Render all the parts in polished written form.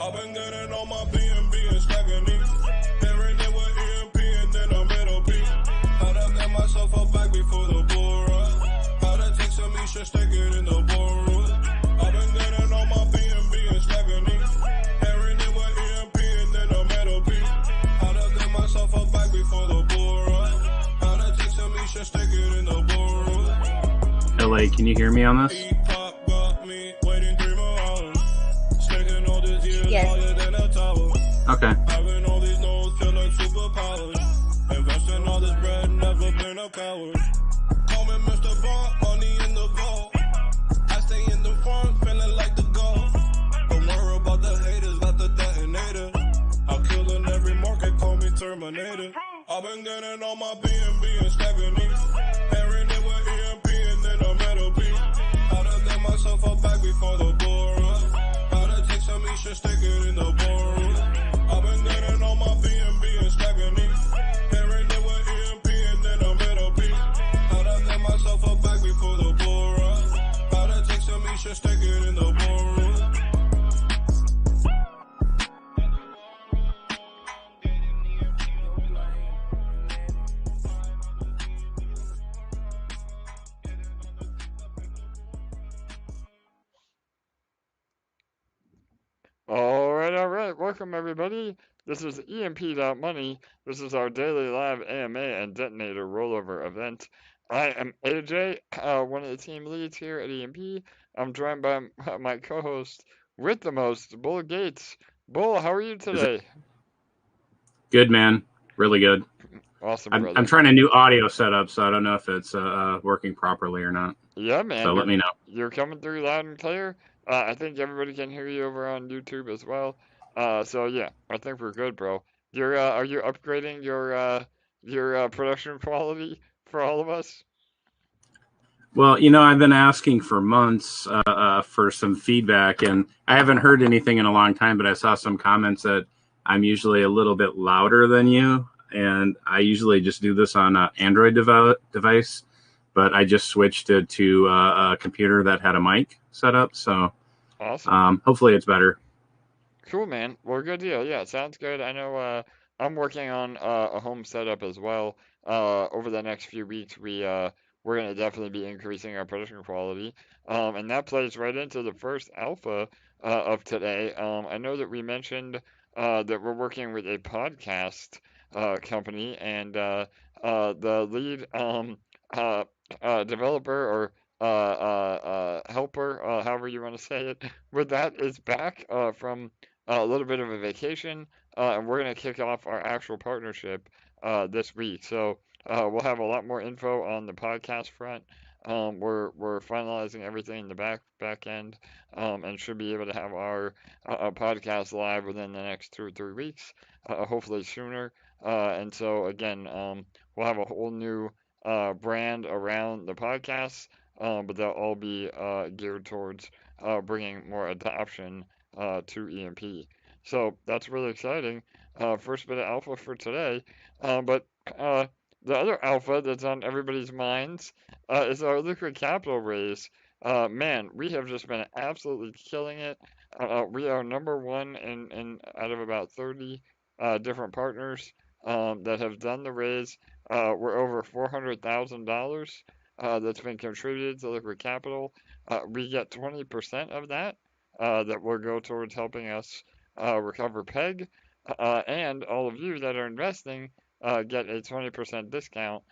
I've been getting on my BNB and stacking these. Every day with EMP and then I'm at P. How to get myself up back before the bull run. How to take some Isha, stick it in the ballroom. I've been getting on my BNB and stacking these. Every day with EMP and then I'm at P. How to get myself up back before the bull run. How to take some Isha, stick it in the ballroom. LA, can you hear me on this? Yes. Okay. Having all these nodes feel like superpowers. Investing all this bread, never been a coward. Call me Mr. Bond, money in the vault. I stay in the farm, feeling like the goal. Don't worry about the haters, got the detonator. I'm killing every market, call me Terminator. I've been getting on my BNB and stacking these. Every day with EMP and then I'm at P. How to get myself up back before the bull run. Some Isha, stick it in the ballroom. I've been getting on my BNB and stacking these. Every day with EMP and then I'm at P. How to get myself up back before the bull run. How to take some Isha, stick it in the ballroom. All right. Welcome, everybody. This is EMP.Money. This is our daily live AMA and Detonator rollover event. I am AJ, one of the team leads here at EMP. I'm joined by my co-host with the most, Bull Gates. Bull, how are you today? Good, man. Really good. Awesome, brother. I'm trying a new audio setup, so I don't know if it's working properly or not. Yeah, man. So let me know. You're coming through loud and clear. I think everybody can hear you over on YouTube as well. So yeah, I think we're good, bro. Are you upgrading your production quality for all of us? Well, I've been asking for months for some feedback, and I haven't heard anything in a long time, but I saw some comments that I'm usually a little bit louder than you, and I usually just do this on an Android device, but I just switched it to a computer that had a mic set up, so awesome. Hopefully it's better. Cool, man. Well, good deal. Yeah, sounds good. I know I'm working on a home setup as well. Over the next few weeks, we're going to definitely be increasing our production quality. And that plays right into the first alpha of today. I know that we mentioned that we're working with a podcast company, and the lead developer or helper, however you want to say it, with that is back from a little bit of a vacation, and we're going to kick off our actual partnership this week. So we'll have a lot more info on the podcast front. We're finalizing everything in the back end, and should be able to have our podcast live within the next 2 or 3 weeks, hopefully sooner. And so again, we'll have a whole new brand around the podcast, but they'll all be geared towards bringing more adoption to EMP. So that's really exciting. First bit of alpha for today. But the other alpha that's on everybody's minds is our liquid capital raise. Man, we have just been absolutely killing it. We are number one in out of about 30 different partners that have done the raise. We're over $400,000 that's been contributed to liquid capital. We get 20% of that. That will go towards helping us recover PEG, and all of you that are investing get a 20% discount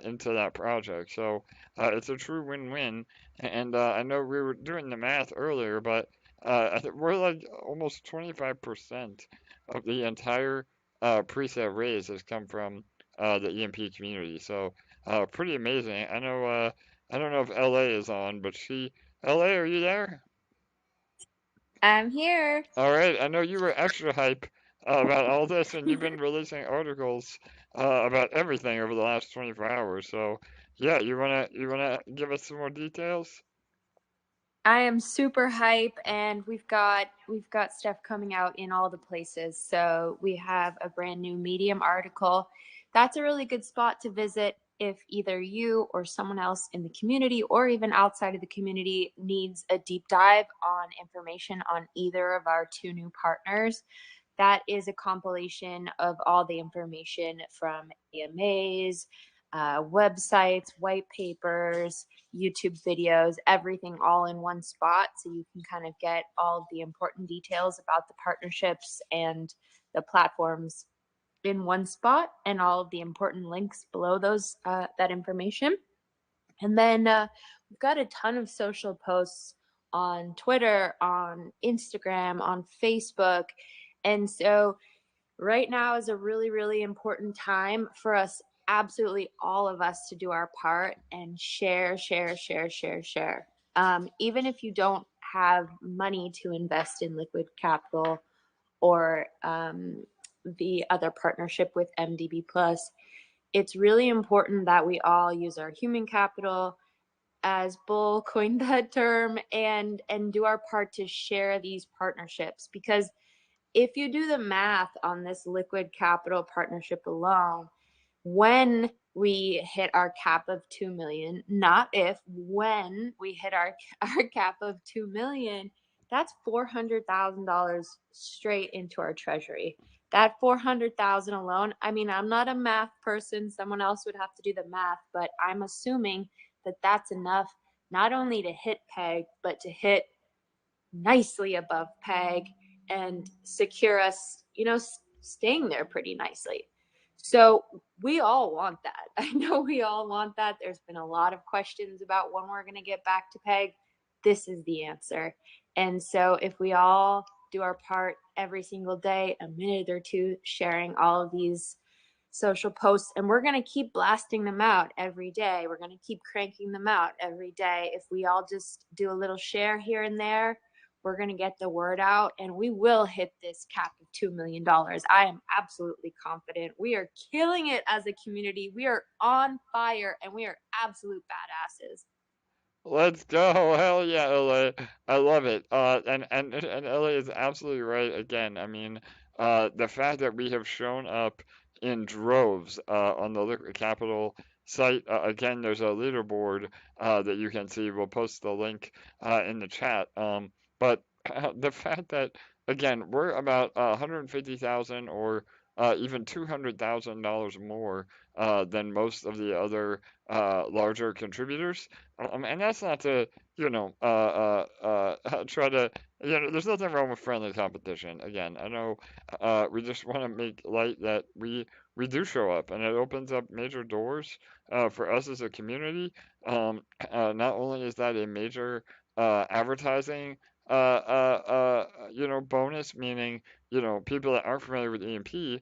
into that project. So it's a true win-win. And I know we were doing the math earlier, but I think we're like almost 25% of the entire pre-sale raise has come from the EMP community. So pretty amazing. I know. I don't know if LA is on, but LA, are you there? I'm here. All right, I know you were extra hype about all this, and you've been releasing articles about everything over the last 24 hours. So, yeah, you wanna give us some more details? I am super hype, and we've got stuff coming out in all the places. So we have a brand new Medium article. That's a really good spot to visit if either you or someone else in the community or even outside of the community needs a deep dive on information on either of our two new partners, that is a compilation of all the information from AMAs, websites, white papers, YouTube videos, everything all in one spot. So you can kind of get all of the important details about the partnerships and the platforms in one spot, and all of the important links below those that information. And then we've got a ton of social posts on Twitter, on Instagram, on Facebook. And so right now is a really, really important time for us, absolutely all of us, to do our part and share. Even if you don't have money to invest in liquid capital or the other partnership with MDB Plus, it's really important that we all use our human capital, as Bull coined that term, and do our part to share these partnerships. Because if you do the math on this liquid capital partnership alone, when we hit our cap of 2 million, not if, when we hit our cap of 2 million, that's $400,000 straight into our treasury. That 400,000 alone, I mean, I'm not a math person, someone else would have to do the math, but I'm assuming that that's enough not only to hit PEG, but to hit nicely above PEG and secure us, staying there pretty nicely. So we all want that. I know we all want that. There's been a lot of questions about when we're going to get back to PEG. This is the answer. And so if we all do our part every single day, a minute or two, sharing all of these social posts, and we're going to keep blasting them out every day. We're going to keep cranking them out every day. If we all just do a little share here and there, we're going to get the word out, and we will hit this cap of $2 million. I am absolutely confident. We are killing it as a community. We are on fire, and we are absolute badasses. Let's go. Hell yeah, LA. I love it. And LA is absolutely right again. I mean, the fact that we have shown up in droves on the Liquid Capital site. Again, there's a leaderboard that you can see. We'll post the link in the chat. But the fact that, again, we're about 150,000 or even $200,000 more than most of the other larger contributors. And that's not to, try to, there's nothing wrong with friendly competition. Again, I know we just want to make light that we do show up, and it opens up major doors for us as a community. Not only is that a major advertising bonus, meaning, people that aren't familiar with EMP, they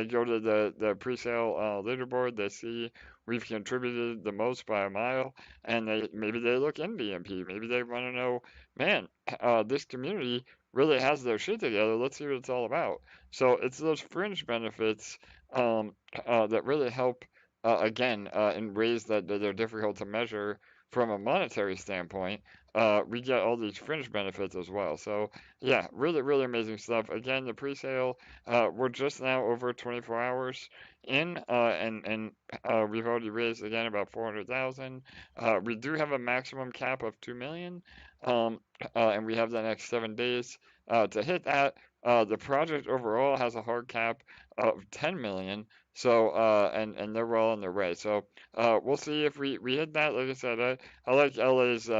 go to the presale leaderboard, they see we've contributed the most by a mile, and maybe they look into EMP, maybe they want to know, man, this community really has their shit together, let's see what it's all about. So it's those fringe benefits that really help, again, in ways that they're difficult to measure from a monetary standpoint. We get all these fringe benefits as well. So yeah, really, really amazing stuff. Again, the pre-sale, we're just now over 24 hours in, and we've already raised again about 400,000. We do have a maximum cap of 2 million, and we have the next 7 days to hit that. The project overall has a hard cap of 10 million. So, and they're well on their way. So, we'll see if we hit that. Like I said, I like LA's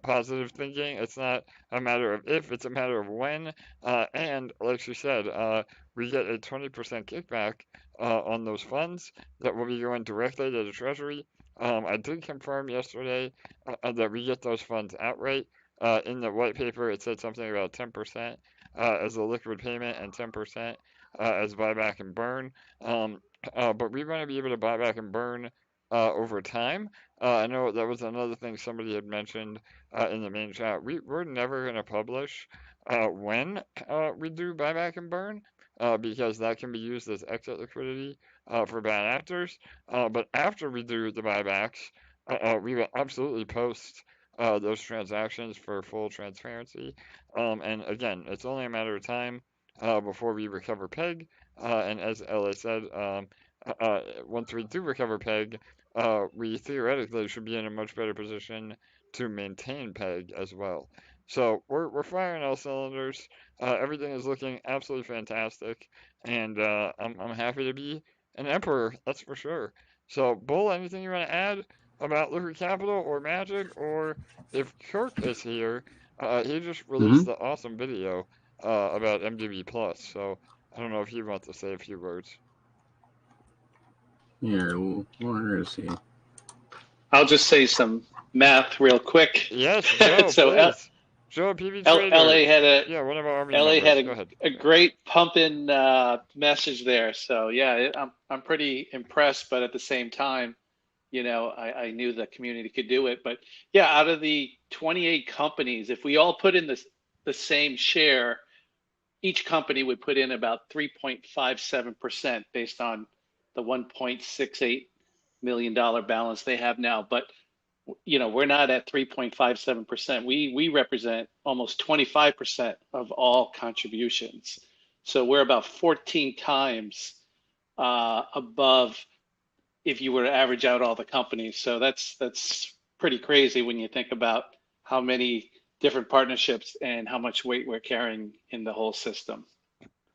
positive thinking. It's not a matter of if, it's a matter of when. And like she said, we get a 20% kickback on those funds that will be going directly to the Treasury. I did confirm yesterday that we get those funds outright. In the white paper, it said something about 10% as a liquid payment and 10% as buyback and burn. But we're going to be able to buy back and burn over time. I know that was another thing somebody had mentioned in the main chat. We're never going to publish when we do buyback and burn because that can be used as exit liquidity for bad actors. But after we do the buybacks, we will absolutely post those transactions for full transparency. And again, it's only a matter of time before we recover PEG. And as LA said, once we do recover PEG, we theoretically should be in a much better position to maintain PEG as well. So we're firing all cylinders. Everything is looking absolutely fantastic, and I'm happy to be an emperor. That's for sure. So, Bull, anything you want to add about Liquid Capital or Magic, or if Kirk is here, he just released the awesome video about MDB Plus. So I don't know if you want to say a few words. Here, where is he? I'll just say some math real quick. Yes, Joe, So please. Joe, PV Trader. LA had one of our army LA members. had a great pumping message there. So yeah, I'm pretty impressed, but at the same time, you know, I knew the community could do it. But yeah, out of the 28 companies, if we all put in the same share, each company would put in about 3.57% based on the $1.68 million balance they have now. But you know, we're not at 3.57%. We represent almost 25% of all contributions. So we're about 14 times above if you were to average out all the companies. So that's pretty crazy when you think about how many different partnerships and how much weight we're carrying in the whole system.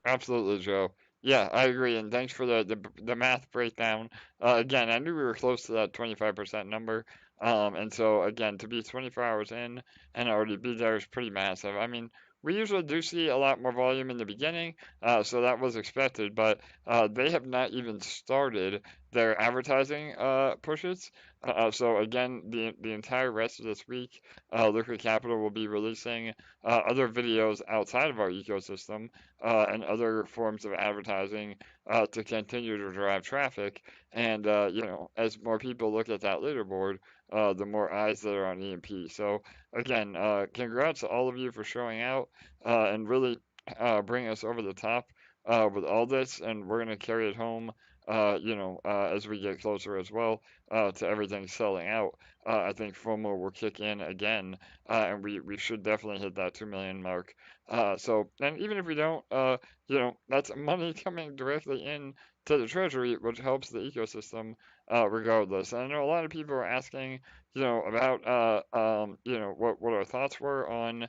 Absolutely, Joe. Yeah, I agree, and thanks for the math breakdown. Again, I knew we were close to that 25% number, and so again, to be 24 hours in and already be there is pretty massive. I mean, we usually do see a lot more volume in the beginning, so that was expected, but they have not even started their advertising pushes. So again, the entire rest of this week, Liquid Capital will be releasing other videos outside of our ecosystem and other forms of advertising to continue to drive traffic. And you know, as more people look at that leaderboard, the more eyes that are on EMP. So again, congrats to all of you for showing out and really bringing us over the top with all this, and we're going to carry it home, you know, as we get closer as well to everything selling out. I think FOMO will kick in again, and we should definitely hit that 2 million mark. So, and even if we don't, you know, that's money coming directly in to the treasury, which helps the ecosystem regardless. And I know a lot of people are asking, you know, about, you know, what our thoughts were on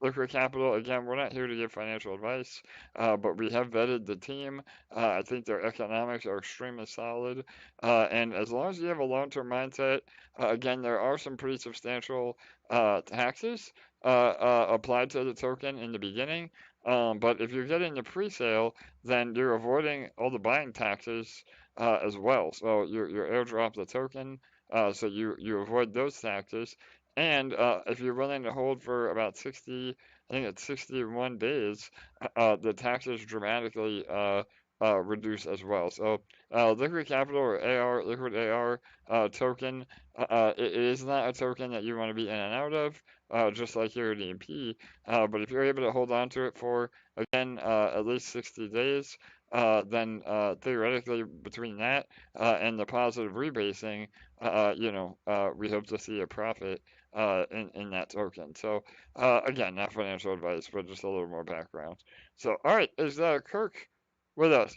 Liquid Capital. Again, we're not here to give financial advice, but we have vetted the team. I think their economics are extremely solid. And as long as you have a long-term mindset, again, there are some pretty substantial taxes applied to the token in the beginning. But if you're getting the pre-sale, then you're avoiding all the buying taxes as well. So you airdrop the token, so you avoid those taxes. And if you're willing to hold for about 60, I think it's 61 days, the taxes dramatically reduce as well. So Liquid Capital or AR, Liquid AR token, it is not a token that you want to be in and out of, just like here at EMP. But if you're able to hold on to it for, again, at least 60 days, then theoretically between that and the positive rebasing, you know, we hope to see a profit in that token. So again, not financial advice, but just a little more background. So all right, is Kirk with us?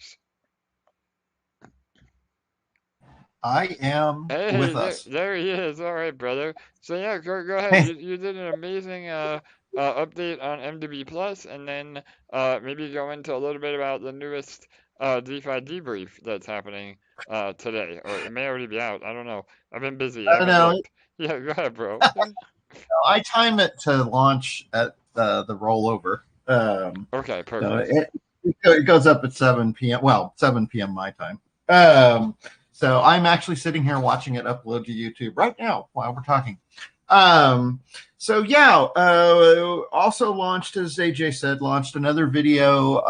I am with us. There he is. All right, brother. So yeah, Kirk, go ahead. You did an amazing update on MDB Plus, and then maybe go into a little bit about the newest DeFi debrief that's happening today, or it may already be out. I don't know. I've been busy. I haven't looked. Yeah, go ahead, bro. I time it to launch at the rollover. Okay, perfect. So it goes up at 7 p.m. Well, 7 p.m. my time. So I'm actually sitting here watching it upload to YouTube right now while we're talking. So yeah, also launched, as AJ said, launched another video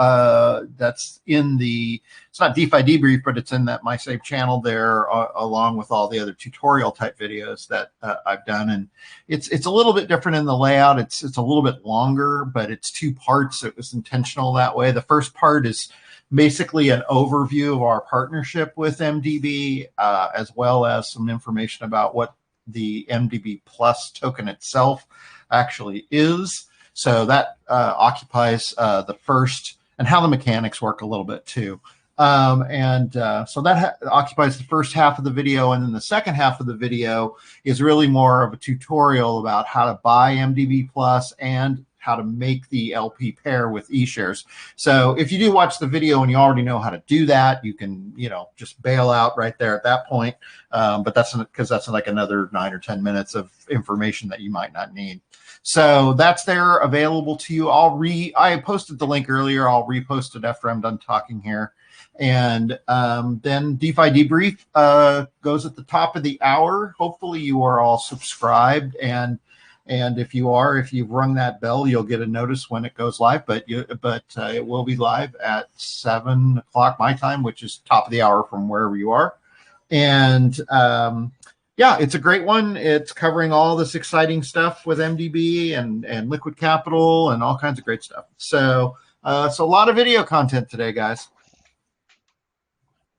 that's in the, it's not DeFi Debrief, but it's in that MySafe channel there, along with all the other tutorial type videos that I've done. And it's a little bit different in the layout. It's a little bit longer, but it's two parts. It was intentional that way. The first part is basically an overview of our partnership with MDB, as well as some information about what the MDB Plus token itself actually is. So that occupies the first, and how the mechanics work a little bit too. So that occupies the first half of the video, and then the second half of the video is really more of a tutorial about how to buy MDB Plus and how to make the LP pair with eShares. So if you do watch the video and you already know how to do that, you can, just bail out right there at that point. But that's because that's like another 9 or 10 minutes of information that you might not need. So that's there available to you. I posted the link earlier. I'll repost it after I'm done talking here. And then DeFi Debrief goes at the top of the hour. Hopefully you are all subscribed, and if you've rung that bell, you'll get a notice when it goes live. But it will be live at 7 o'clock my time, which is top of the hour from wherever you are. And yeah, it's a great one. It's covering all this exciting stuff with MDB and liquid capital and all kinds of great stuff. So a lot of video content today, guys.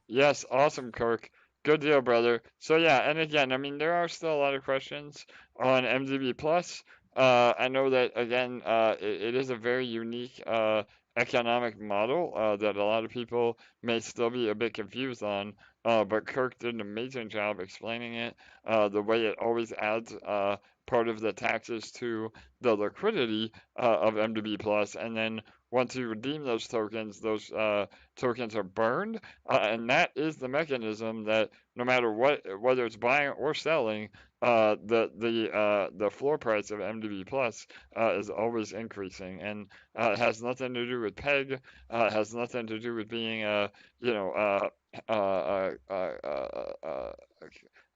Yes, awesome, Kirk. Good deal, brother. So yeah, and again, I mean, there are still a lot of questions on MDB Plus. I know that again, it is a very unique economic model that a lot of people may still be a bit confused on. But Kirk did an amazing job explaining it. The way it always adds part of the taxes to the liquidity of MDB Plus, and then once you redeem those tokens are burned, and that is the mechanism that no matter whether it's buying or selling, the floor price of MDB Plus is always increasing, and it has nothing to do with PEG. It has nothing to do with being a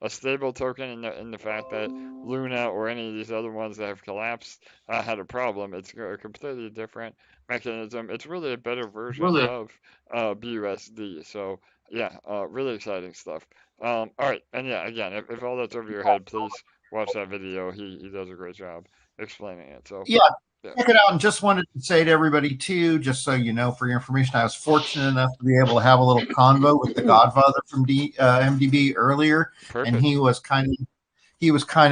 stable token in the fact that Luna or any of these other ones that have collapsed had a problem. It's a completely different mechanism. It's really a better version of BUSD. So yeah, really exciting stuff. All right, and yeah, again, if all that's over your head, please watch that video. He does a great job explaining it. So yeah. Check it out. And just wanted to say to everybody too, just so you know, for your information, I was fortunate enough to be able to have a little convo with the Godfather from MDB earlier. Perfect. And he was kind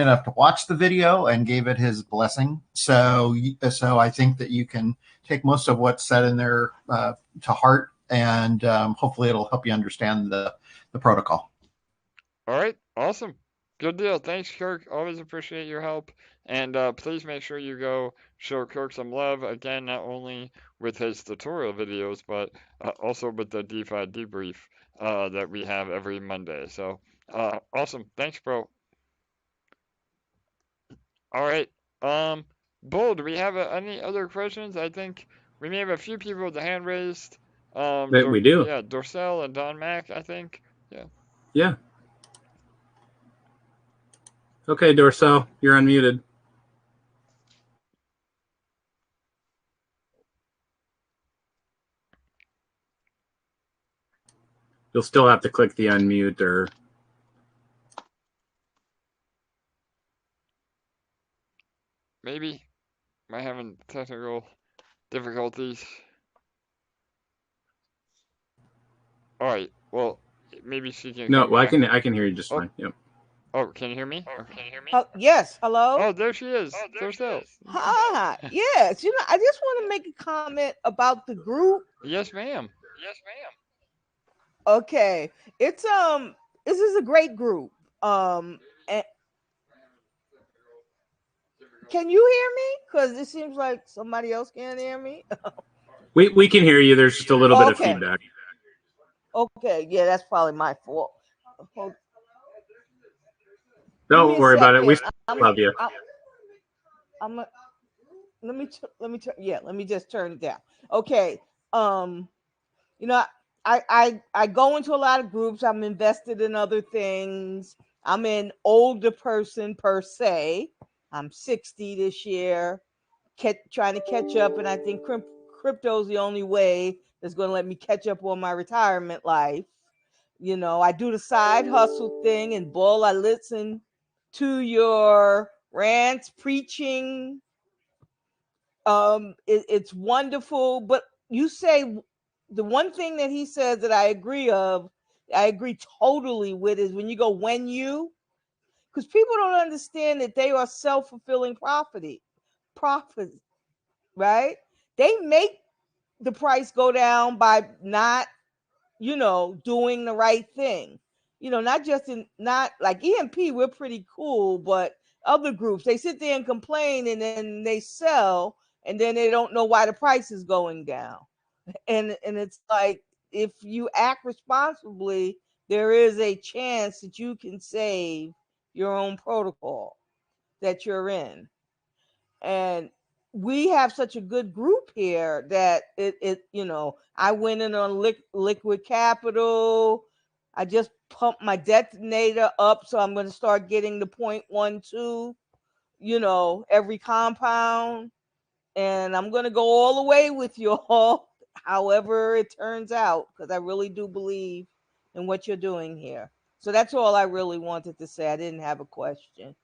enough to watch the video and gave it his blessing. So I think that you can take most of what's said in there to heart, and hopefully it'll help you understand the protocol. All right, awesome. Good deal. Thanks, Kirk. Always appreciate your help. And please make sure you go show Kirk some love. Again, not only with his tutorial videos, but also with the DeFi Debrief that we have every Monday. So awesome. Thanks, bro. All right. Bull, do we have any other questions? I think we may have a few people with the hand raised. We do. Yeah, Dorsel and Don Mac, I think. Yeah. Yeah. Okay, Dorsel, you're unmuted. You'll still have to click the unmute or... Maybe. Am I having technical difficulties? All right. Well, maybe she can. No, well, I can hear you just fine. Yep. Oh, can you hear me? Yes. Hello. Oh, there she is. Hi. Yes. I just want to make a comment about the group. Yes, ma'am. Okay. It's this is a great group. And can you hear me? Because it seems like somebody else can't hear me. We can hear you. There's just a little bit of feedback. Okay. Yeah, that's probably my fault. Don't worry about it. We love you. Let me just turn it down. Okay. I go into a lot of groups. I'm invested in other things. I'm an older person per se. I'm 60 this year, trying to catch up, and I think crypto is the only way that's going to let me catch up on my retirement life. I do the side hustle thing, and Bull, I listen to your rants, preaching. It's wonderful, but you say the one thing that he says that I agree totally with is when you go because people don't understand that they are self-fulfilling prophecy, right? They make the price go down by not doing the right thing. Not like EMP, we're pretty cool, but other groups, they sit there and complain and then they sell and then they don't know why the price is going down. And it's like, if you act responsibly, there is a chance that you can save your own protocol that you're in. And we have such a good group here that I went in on liquid capital. I just pumped my detonator up, so I'm going to start getting the 0.12, every compound. And I'm going to go all the way with you all, however it turns out, because I really do believe in what you're doing here. So that's all I really wanted to say. I didn't have a question.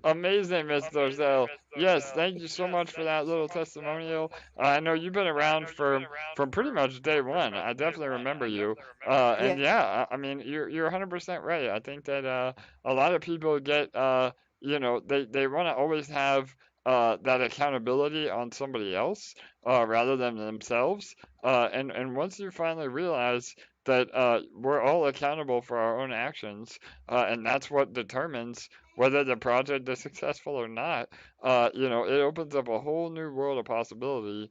Amazing, Miss Dorsel. Yes, thank you so much for that little testimonial. I know you've been around from pretty much day one. I definitely remember you. And yeah, I mean, you're 100% right. I think that a lot of people get they want to always have that accountability on somebody else rather than themselves. And once you finally realize that we're all accountable for our own actions, and that's what determines whether the project is successful or not, it opens up a whole new world of possibility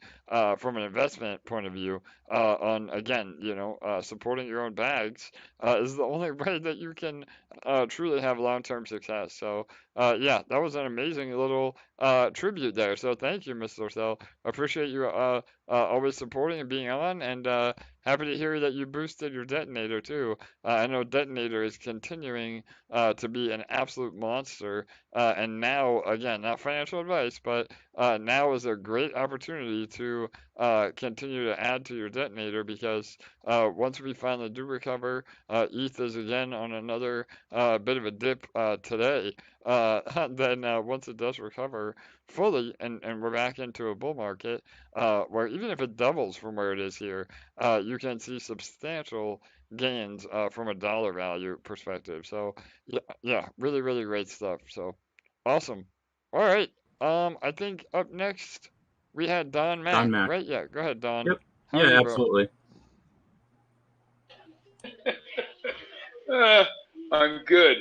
from an investment point of view. On again, supporting your own bags is the only way that you can truly have long-term success. So, yeah, that was an amazing little tribute there. So, thank you, Mr. Dorsel. Appreciate you always supporting and being on, and happy to hear that you boosted your detonator too. I know detonator is continuing to be an absolute monster. And now, again, not financial advice, but now is a great opportunity to continue to add to your detonator, because once we finally do recover, ETH is again on another bit of a dip today. Then once it does recover fully and we're back into a bull market, where even if it doubles from where it is here, you can see substantial gains from a dollar value perspective. So yeah, really, really great stuff. So awesome. All right. I think up next we had Don Mack, Don Mack. right? Yeah, go ahead, Don. Yep. How are Yeah, you, bro? absolutely. I'm good.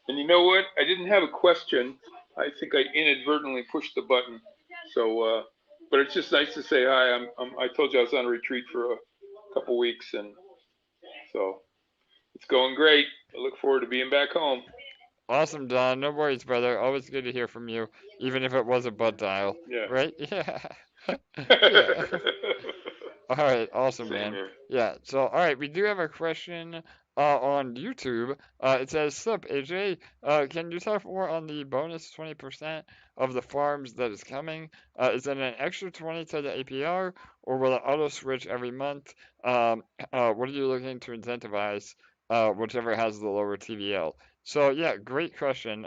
And you know what? I didn't have a question. I think I inadvertently pushed the button. So, but it's just nice to say hi. I told you I was on retreat for a couple weeks, and so it's going great. I look forward to being back home. Awesome, Don. No worries, brother. Always good to hear from you, even if it was a butt dial. Yeah. Right? Yeah. Yeah. All right, awesome, Same man. here. Yeah, so all right, we do have a question on YouTube. It says, "Sup, AJ, can you talk more on the bonus 20% of the farms that is coming? Is it an extra 20 to the APR, or will it auto switch every month? What are you looking to incentivize, whichever has the lower TVL?" So yeah, great question.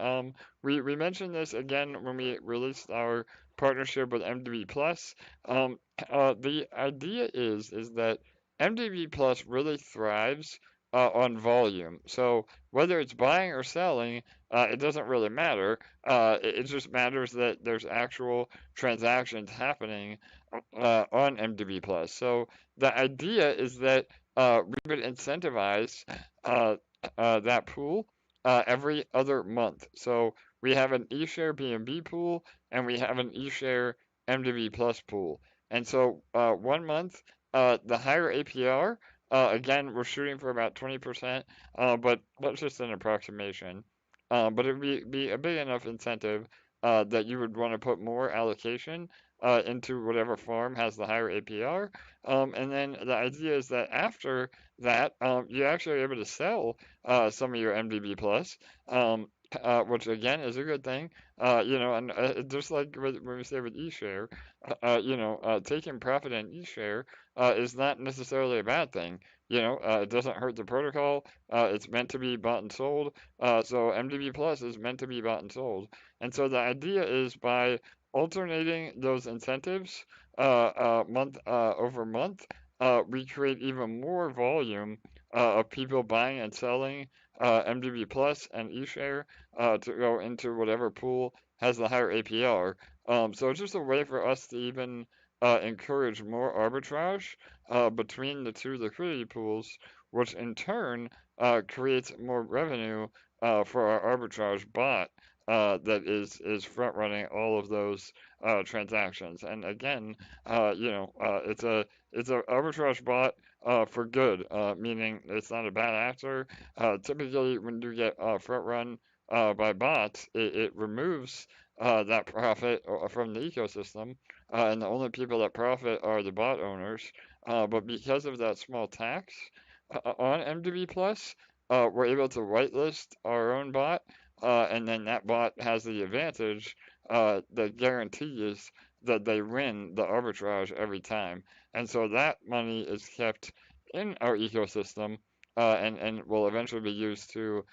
We mentioned this again when we released our partnership with MDB Plus. The idea is that MDB Plus really thrives on volume. So whether it's buying or selling, it doesn't really matter. It just matters that there's actual transactions happening on MDB Plus. So the idea is that we would incentivize that pool every other month. So we have an eShare BNB pool and we have an eShare MDB Plus pool. And so 1 month, the higher APR, again, we're shooting for about 20%, but that's just an approximation. But it would be a big enough incentive that you would want to put more allocation into whatever farm has the higher APR. And then the idea is that after that, you're actually able to sell some of your MDB Plus. Which again is a good thing, and just like when we say with eShare, taking profit in eShare is not necessarily a bad thing. It doesn't hurt the protocol. It's meant to be bought and sold. So MDB Plus is meant to be bought and sold. And so the idea is by alternating those incentives month over month, we create even more volume of people buying and selling MDB Plus and eShare to go into whatever pool has the higher APR. So it's just a way for us to even encourage more arbitrage between the two liquidity pools, which in turn creates more revenue for our arbitrage bot that is front running all of those transactions. And again, it's a arbitrage bot for good, meaning it's not a bad actor. Typically, when you get front run by bots, it removes that profit from the ecosystem, and the only people that profit are the bot owners. But because of that small tax on MDB Plus, we're able to whitelist our own bot, and then that bot has the advantage that guarantees that they win the arbitrage every time. And so that money is kept in our ecosystem and will eventually be used to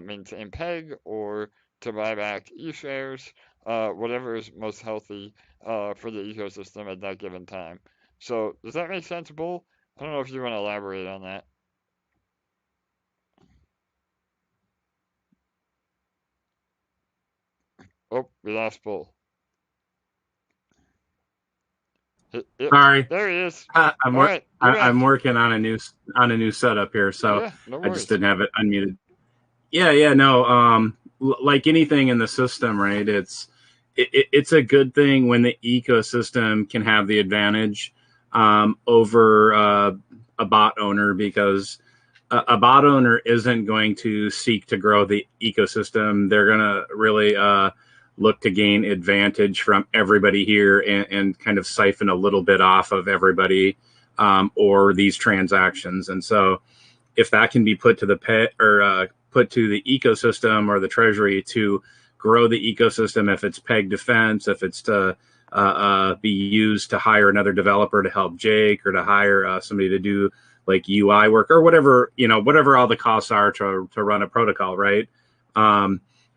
maintain PEG or to buy back e-shares, whatever is most healthy for the ecosystem at that given time. So does that make sense, Bull? I don't know if you want to elaborate on that. Oh, we lost Bull. Sorry, There he is. I'm All right, you're back. I'm working on a new setup here, so Yeah, no I worries. just didn't have it unmuted. Yeah, no. Like anything in the system, right? It's a good thing when the ecosystem can have the advantage over a bot owner, because a bot owner isn't going to seek to grow the ecosystem. They're going to really look to gain advantage from everybody here and kind of siphon a little bit off of everybody or these transactions. And so if that can be put to the put to the ecosystem or the treasury to grow the ecosystem, if it's PEG defense, if it's to be used to hire another developer to help Jake, or to hire somebody to do like UI work or whatever, whatever all the costs are to run a protocol, right?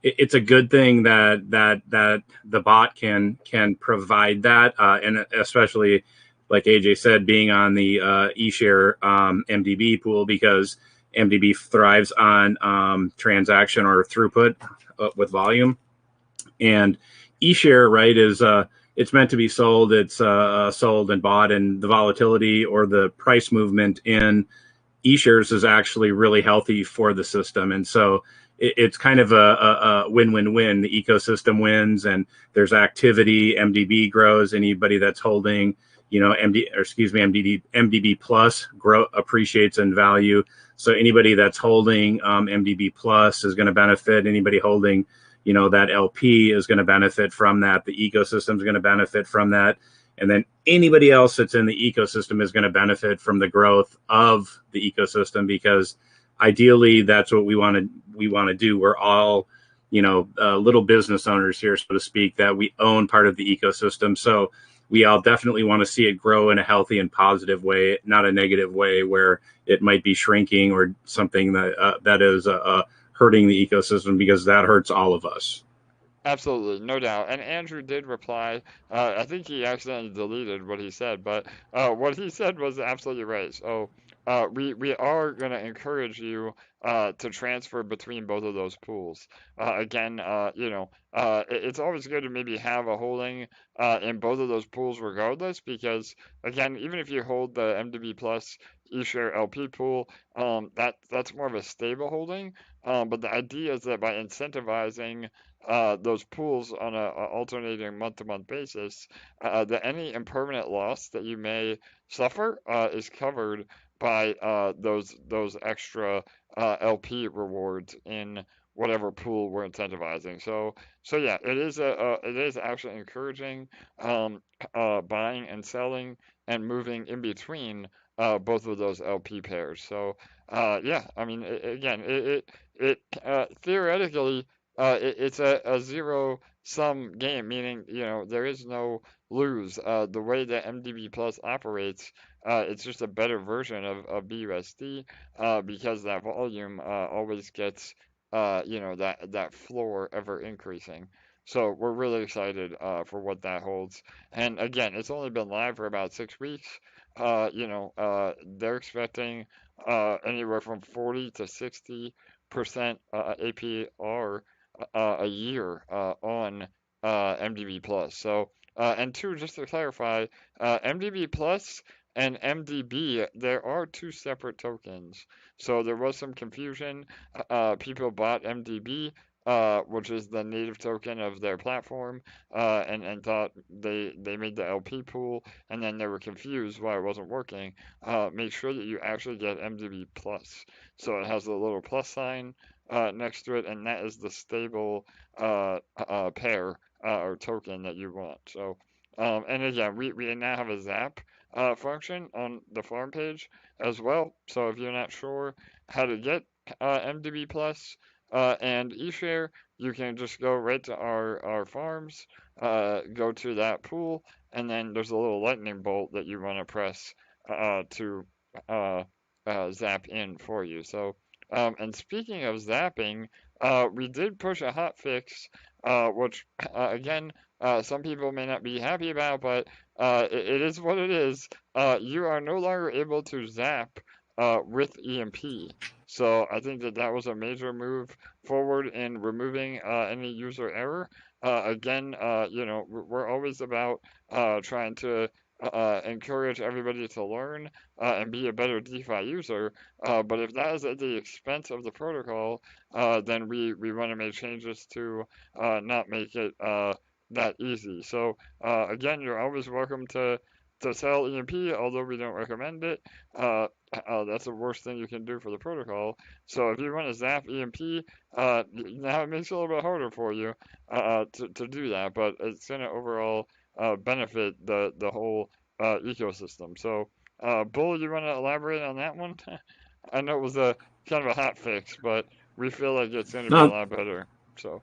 It's a good thing that the bot can provide that, and especially like AJ said, being on the eShare MDB pool, because MDB thrives on transaction or throughput with volume, and eShare, right, is it's meant to be sold. It's sold and bought, and the volatility or the price movement in eShares is actually really healthy for the system. And so it's kind of a win-win-win. The ecosystem wins, and there's activity. MDB grows. Anybody that's holding, MDB Plus appreciates in value. So anybody that's holding MDB Plus is going to benefit. Anybody holding that LP is going to benefit from that. The ecosystem is going to benefit from that. And then anybody else that's in the ecosystem is going to benefit from the growth of the ecosystem, because ideally that's what we want to do. We're all, little business owners here, so to speak, that we own part of the ecosystem. So we all definitely want to see it grow in a healthy and positive way, not a negative way where it might be shrinking or something that is hurting the ecosystem, because that hurts all of us. Absolutely, no doubt. And Andrew did reply. I think he accidentally deleted what he said, but what he said was absolutely right. So we are going to encourage you to transfer between both of those pools. Again, it's always good to maybe have a holding in both of those pools regardless, because again, even if you hold the MDB Plus eShare LP pool, that's more of a stable holding. But the idea is that by incentivizing those pools on a alternating month-to-month basis, that any impermanent loss that you may suffer is covered by those extra LP rewards in whatever pool we're incentivizing. So yeah, it is actually encouraging buying and selling and moving in between both of those LP pairs. So yeah, I mean, it theoretically it's a zero-sum game, meaning there is no lose. The way that MDB Plus operates, it's just a better version of BUSD because that volume always gets that floor ever increasing. So we're really excited for what that holds. And again, it's only been live for about 6 weeks. They're expecting anywhere from 40 to 60% APR a year on MDB Plus. So, and two, just to clarify, MDB Plus and MDB, there are two separate tokens. So there was some confusion. People bought MDB, which is the native token of their platform, and thought they made the LP pool, and then they were confused why it wasn't working. Make sure that you actually get MDB plus. So it has a little plus sign next to it, and that is the stable pair or token that you want. So, and again, we now have a Zap function on the farm page as well. So if you're not sure how to get MDB Plus and eShare, you can just go right to our farms, go to that pool, and then there's a little lightning bolt that you want to press to zap in for you. So, and speaking of zapping, we did push a hot fix, which again, some people may not be happy about, but it is what it is. You are no longer able to zap with EMP. So I think that was a major move forward in removing any user error. Again, you know, we're always about trying to encourage everybody to learn and be a better DeFi user. But if that is at the expense of the protocol, then we want to make changes to not make it that easy. So again, you're always welcome to sell EMP, although we don't recommend it. That's the worst thing you can do for the protocol. So if you want to zap EMP, now it makes it a little bit harder for you to do that, but it's going to overall benefit the whole ecosystem. So, Bull, you want to elaborate on that one? I know it was a kind of a hot fix, but we feel like it's going to be a lot better. So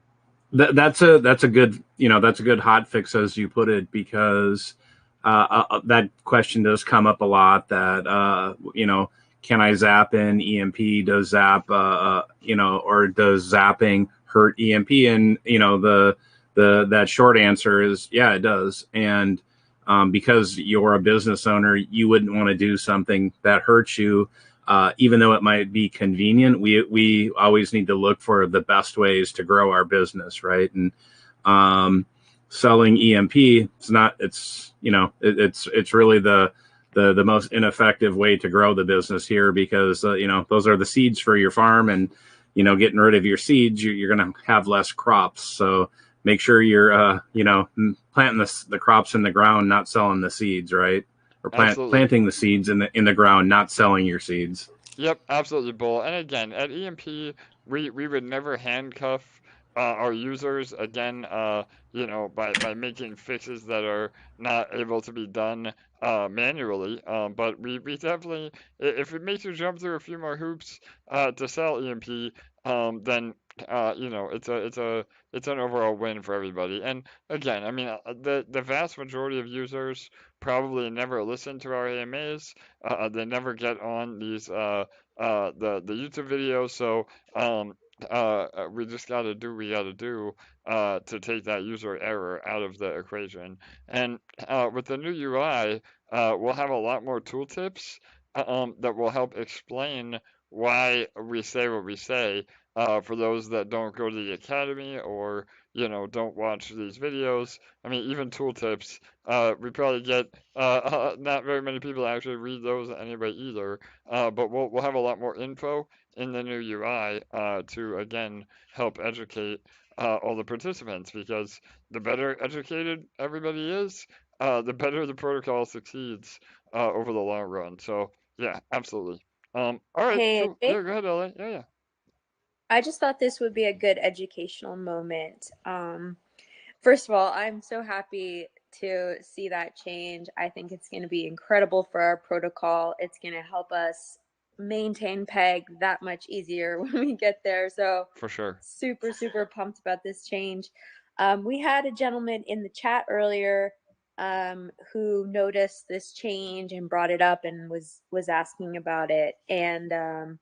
that's a good, you know, that's a good hot fix as you put it, because that question does come up a lot. That you know, can I zap in EMP? Does zap you know, or does zapping hurt EMP? And you know, that short answer is yeah, it does. And because you're a business owner, you wouldn't want to do something that hurts you. Even though it might be convenient, we always need to look for the best ways to grow our business, right? And selling EMP, it's you know, it's really the most ineffective way to grow the business here, because you know, those are the seeds for your farm, and you know, getting rid of your seeds, you're going to have less crops. So make sure you're you know, planting the crops in the ground, not selling the seeds, right? Or planting the seeds in the ground, not selling your seeds. Yep, absolutely, Bull. And again, at EMP, we would never handcuff our users again, you know, by making fixes that are not able to be done manually. But we definitely, if it makes you jump through a few more hoops to sell EMP, then you know, it's an overall win for everybody. And again, I mean, the vast majority of users probably never listen to our AMAs. They never get on these the YouTube videos. So we just got to do what we got to do to take that user error out of the equation. And with the new UI, we'll have a lot more tooltips that will help explain why we say what we say. For those that don't go to the academy, or you know, don't watch these videos. I mean, even tooltips, we probably get not very many people actually read those anyway either. But we'll have a lot more info in the new UI to again help educate all the participants, because the better educated everybody is, the better the protocol succeeds over the long run. So yeah, absolutely. All right, Hey, cool. Yeah, go ahead, Ellie. Yeah. I just thought this would be a good educational moment. First of all, I'm so happy to see that change. I think it's going to be incredible for our protocol. It's going to help us maintain PEG that much easier when we get there. So For sure. super, super pumped about this change. We had a gentleman in the chat earlier who noticed this change and brought it up and was asking about it. And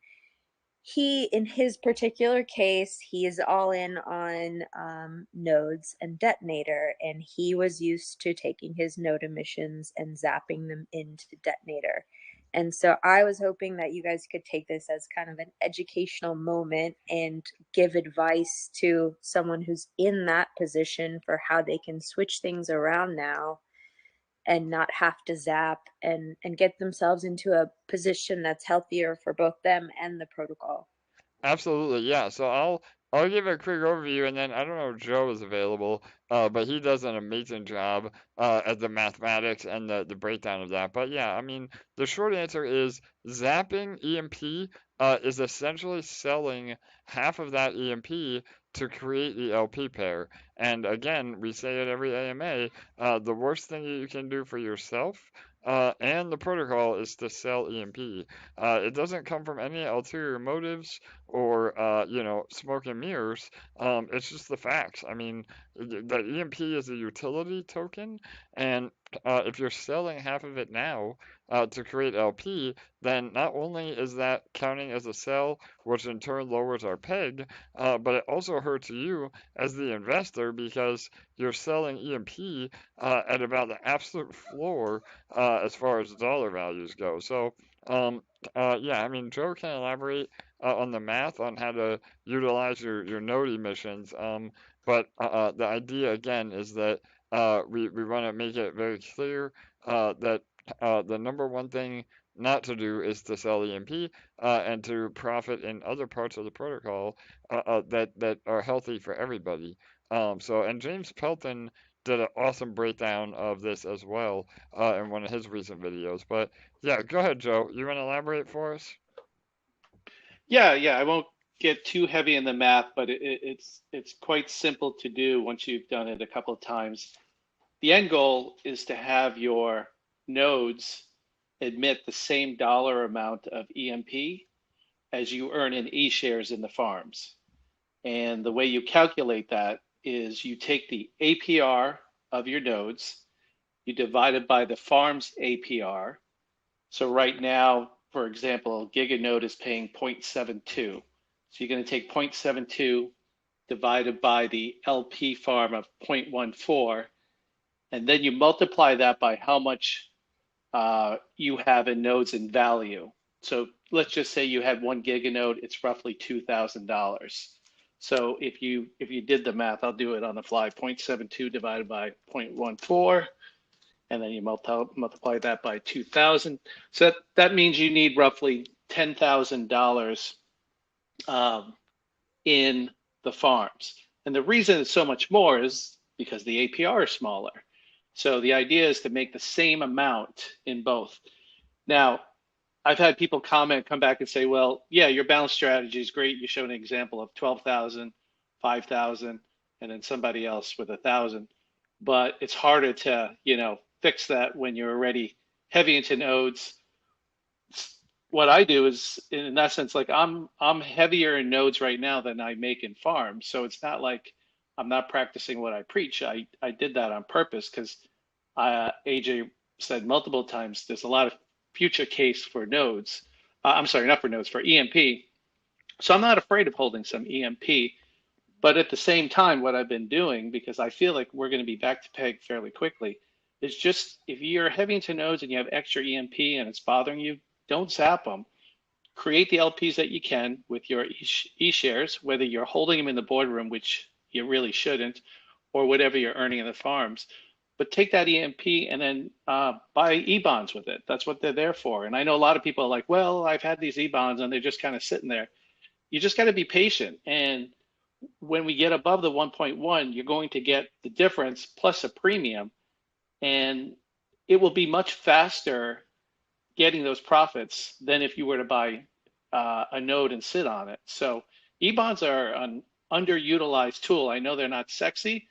he, in his particular case, he is all in on nodes and Detonator, and he was used to taking his node emissions and zapping them into Detonator. And so I was hoping that you guys could take this as kind of an educational moment and give advice to someone who's in that position for how they can switch things around now and not have to zap and get themselves into a position that's healthier for both them and the protocol. Absolutely, yeah. So I'll give a quick overview, and then I don't know if Joe is available, but he does an amazing job at the mathematics and the breakdown of that. But yeah, I mean, the short answer is zapping EMP is essentially selling half of that EMP to create the LP pair. And again, we say it every AMA, the worst thing that you can do for yourself and the protocol is to sell EMP. It doesn't come from any ulterior motives or smoke and mirrors. It's just the facts. I mean, the EMP is a utility token, and if you're selling half of it now to create LP, then not only is that counting as a sell, which in turn lowers our peg, but it also hurts you as the investor because you're selling EMP at about the absolute floor as far as dollar values go. So, yeah, I mean, Joe can elaborate on the math on how to utilize your node emissions. But the idea again is that we want to make it very clear that the number one thing not to do is to sell EMP and to profit in other parts of the protocol that are healthy for everybody. And James Pelton did an awesome breakdown of this as well in one of his recent videos. But yeah, go ahead, Joe. You want to elaborate for us? Yeah, I won't get too heavy in the math, but it's quite simple to do once you've done it a couple of times. The end goal is to have your nodes emit the same dollar amount of EMP as you earn in E-shares in the farms. And the way you calculate that is you take the APR of your nodes, you divide it by the farm's APR. So right now, for example, a giganode is paying 0.72. So you're going to take 0.72 divided by the LP farm of 0.14, and then you multiply that by how much you have in nodes in value. So let's just say you had 1 giganode, it's roughly $2,000. So if you did the math, I'll do it on the fly, 0.72 divided by 0.14, and then you multiply that by 2,000. So that means you need roughly $10,000 in the farms. And the reason it's so much more is because the APR is smaller. So the idea is to make the same amount in both. Now, I've had people come back and say, well, yeah, your balance strategy is great. You showed an example of 12,000, 5,000, and then somebody else with 1,000. But it's harder to, fix that when you're already heavy into nodes. What I do is, in essence, like I'm heavier in nodes right now than I make in farms. So it's not like I'm not practicing what I preach. I did that on purpose because AJ said multiple times there's a lot of future case for nodes. I'm sorry, not for nodes, for EMP. So I'm not afraid of holding some EMP. But at the same time, what I've been doing, because I feel like we're going to be back to peg fairly quickly, is just if you're heavy into nodes and you have extra EMP and it's bothering you, don't zap them. Create the LPs that you can with your E-shares, whether you're holding them in the boardroom, which you really shouldn't, or whatever you're earning in the farms. But take that EMP and then buy E-bonds with it. That's what they're there for. And I know a lot of people are like, well, I've had these E-bonds and they're just kind of sitting there. You just got to be patient. And when we get above the 1.1, you're going to get the difference plus a premium. And it will be much faster getting those profits than if you were to buy a node and sit on it. So E-bonds are an underutilized tool. I know they're not sexy,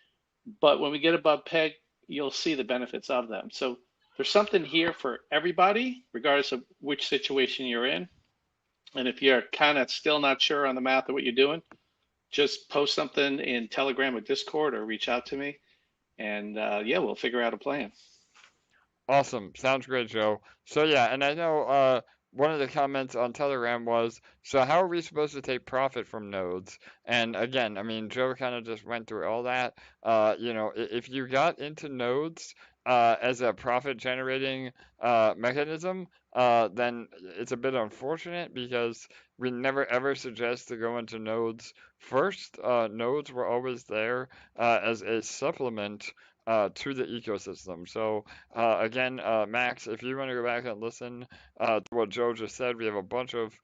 but when we get above peg, you'll see the benefits of them. So there's something here for everybody, regardless of which situation you're in. And if you're kind of still not sure on the math of what you're doing, just post something in Telegram or Discord or reach out to me. And yeah, we'll figure out a plan. Awesome. Sounds great, Joe. So yeah, and I know one of the comments on Telegram was, so how are we supposed to take profit from nodes? And again, I mean, Joe kind of just went through all that. If you got into nodes as a profit generating mechanism, then it's a bit unfortunate because we never ever suggest to go into nodes first. Nodes were always there as a supplement to the ecosystem. So again, Max, if you want to go back and listen to what Joe just said, we have a bunch of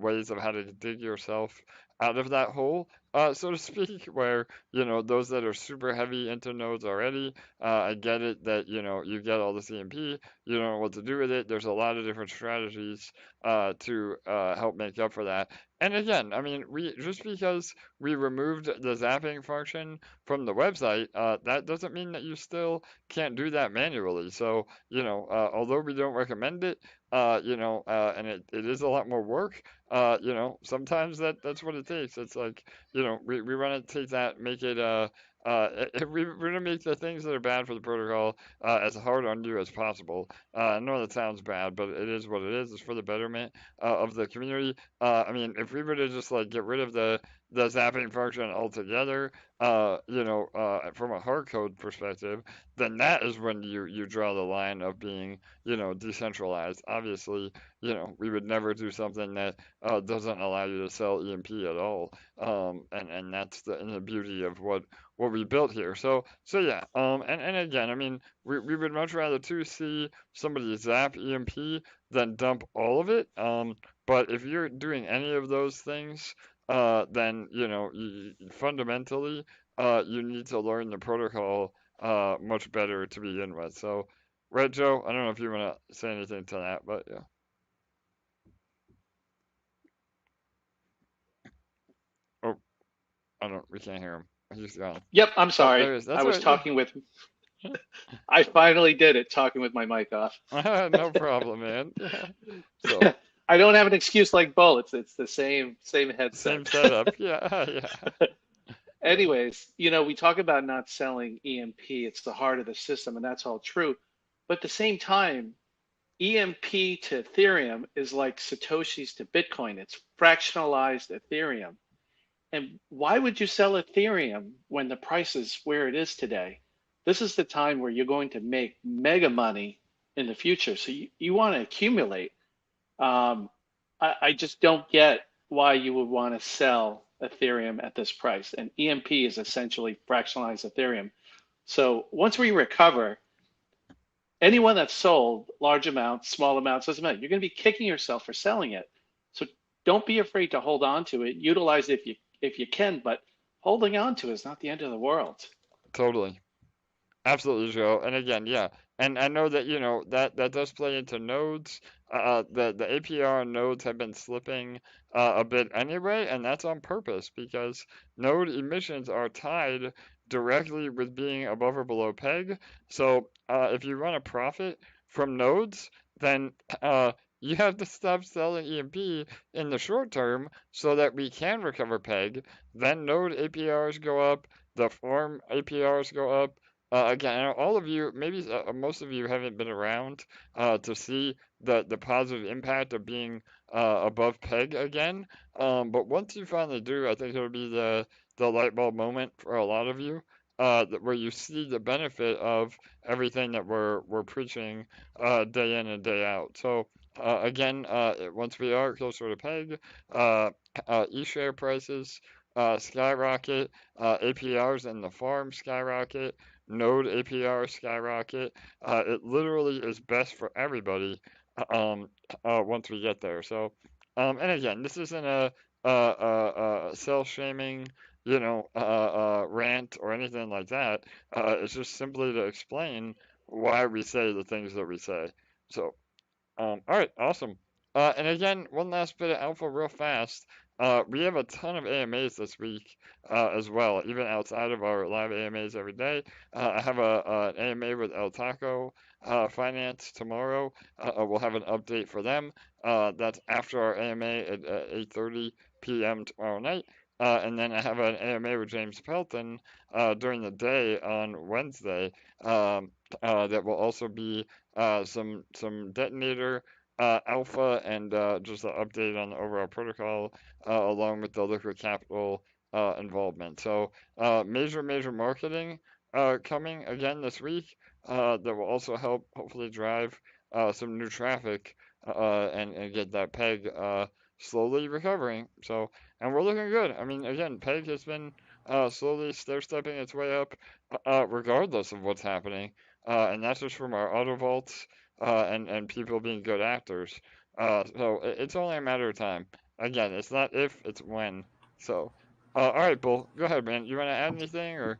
ways of how to dig yourself out of that hole, so to speak, where, those that are super heavy into nodes already, I get it that, you get all this EMP, you don't know what to do with it. There's a lot of different strategies to help make up for that. And again, I mean, just because we removed the zapping function from the website, that doesn't mean that you still can't do that manually. So, although we don't recommend it, and it is a lot more work, sometimes that's what it takes. It's like, we want to take that, make it, we're going to make the things that are bad for the protocol as hard on you as possible. I know that sounds bad, but it is what it is. It's for the betterment of the community. I mean, if we were to just like get rid of the zapping function altogether, from a hard code perspective, then that is when you draw the line of being, decentralized. Obviously, we would never do something that doesn't allow you to sell EMP at all. And that's the beauty of what we built here. So yeah. And again, I mean, we would much rather see somebody zap EMP than dump all of it. But if you're doing any of those things, then fundamentally, you need to learn the protocol much better to begin with. So, right, Joe? I don't know if you want to say anything to that, but yeah. Oh, we can't hear him. He's gone. Yep, I'm Oh, sorry. there he is. That's I all was right. talking with, I finally did it, talking with my mic off. No problem, man. Yeah. So, I don't have an excuse like Bo. It's the same headset. same setup. Yeah, yeah. Anyways, we talk about not selling EMP. It's the heart of the system, and that's all true. But at the same time, EMP to Ethereum is like Satoshi's to Bitcoin. It's fractionalized Ethereum. And why would you sell Ethereum when the price is where it is today? This is the time where you're going to make mega money in the future. So you want to accumulate. I just don't get why you would want to sell Ethereum at this price. And EMP is essentially fractionalized Ethereum. So once we recover, anyone that's sold large amounts, small amounts, doesn't matter. You're going to be kicking yourself for selling it. So don't be afraid to hold on to it. Utilize it if you can, but holding on to it is not the end of the world. Totally. Absolutely, Joe. And again, yeah. And I know that, that does play into nodes. The APR nodes have been slipping a bit anyway, and that's on purpose because node emissions are tied directly with being above or below peg. So if you want to profit from nodes, then you have to stop selling EMP in the short term so that we can recover peg. Then node APRs go up, the farm APRs go up. Again, all of you, maybe most of you haven't been around to see the positive impact of being above peg again. But once you finally do, I think it'll be the light bulb moment for a lot of you, where you see the benefit of everything that we're preaching day in and day out. So again, once we are closer to peg, e-share prices skyrocket, APRs in the farm skyrocket, node APR skyrocket. It literally is best for everybody once we get there. So, and again, this isn't a self-shaming, rant or anything like that. It's just simply to explain why we say the things that we say. So, all right, awesome. And again, one last bit of alpha real fast. We have a ton of AMAs this week as well, even outside of our live AMAs every day. I have an AMA with El Taco Finance tomorrow. We'll have an update for them. That's after our AMA at 8:30 p.m. tomorrow night. And then I have an AMA with James Pelton during the day on Wednesday that will also be some Detonator alpha and just an update on the overall protocol along with the liquid capital involvement. So major marketing coming again this week that will also help hopefully drive some new traffic and get that peg slowly recovering. So, and we're looking good. I mean, again, peg has been slowly stair-stepping its way up, regardless of what's happening. And that's just from our autovaults and people being good actors. So it's only a matter of time. Again, it's not if, it's when. So, all right, Bull, go ahead, man. You want to add anything or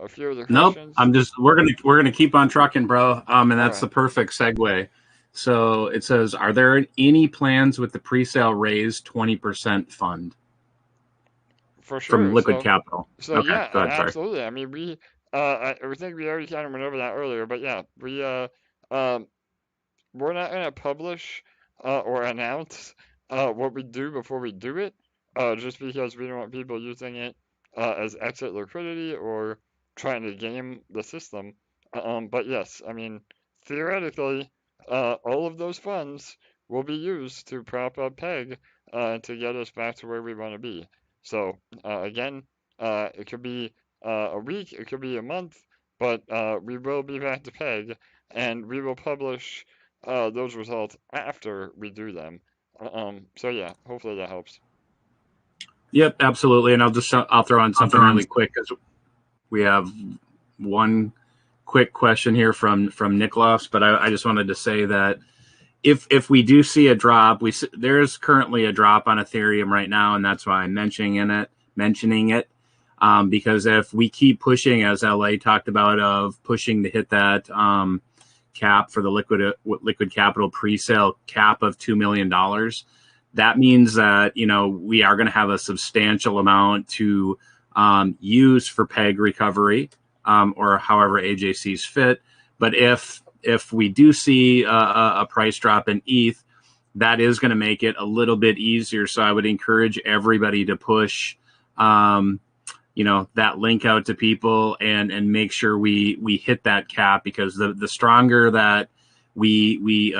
a few other Nope. questions? We're gonna keep on trucking, bro. And that's right. the perfect segue. So it says, are there any plans with the pre-sale raise 20% fund For from sure. Liquid Capital? So Okay, yeah, go ahead. Sorry. absolutely. I mean, I think we already kind of went over that earlier, but yeah, we're not gonna publish or announce what we do before we do it, just because we don't want people using it as exit liquidity or trying to game the system. But yes, I mean, theoretically, all of those funds will be used to prop up PEG to get us back to where we want to be. So again, it could be a week, it could be a month, but we will be back to PEG, and we will publish those results after we do them. So yeah, hopefully that helps. Yep, absolutely. And I'll throw on something really quick because we have one quick question here from Nicholas, but I just wanted to say that if we do see a drop, there's currently a drop on Ethereum right now, and that's why I'm mentioning it. Because if we keep pushing, as LA talked about, of pushing to hit that cap for the liquid capital pre-sale cap of $2 million, that means that we are going to have a substantial amount to use for PEG recovery, or however AJ sees fit. But if we do see a price drop in ETH, that is going to make it a little bit easier. So I would encourage everybody to push that link out to people and make sure we hit that cap, because the stronger that we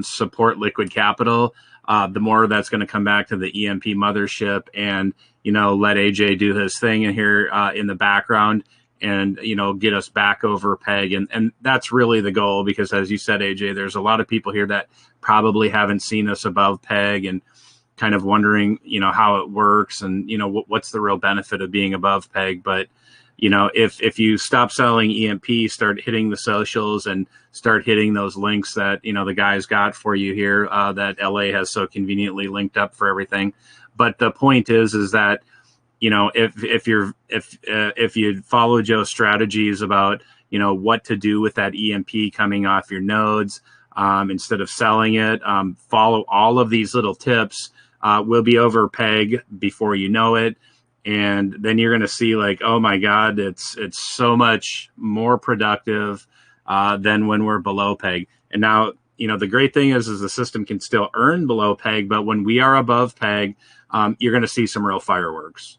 support liquid capital, the more that's going to come back to the EMP mothership, and let AJ do his thing in here in the background, and get us back over PEG, and that's really the goal, because as you said, AJ, there's a lot of people here that probably haven't seen us above PEG and kind of wondering how it works, and what's the real benefit of being above PEG. But if you stop selling EMP, start hitting the socials and start hitting those links that the guys got for you here, that LA has so conveniently linked up for everything. But the point is that if you follow Joe's strategies about what to do with that EMP coming off your nodes, instead of selling it, follow all of these little tips, we'll be over PEG before you know it. And then you're going to see, like, oh my God, it's so much more productive than when we're below PEG. And now, the great thing is the system can still earn below PEG, but when we are above PEG, you're going to see some real fireworks.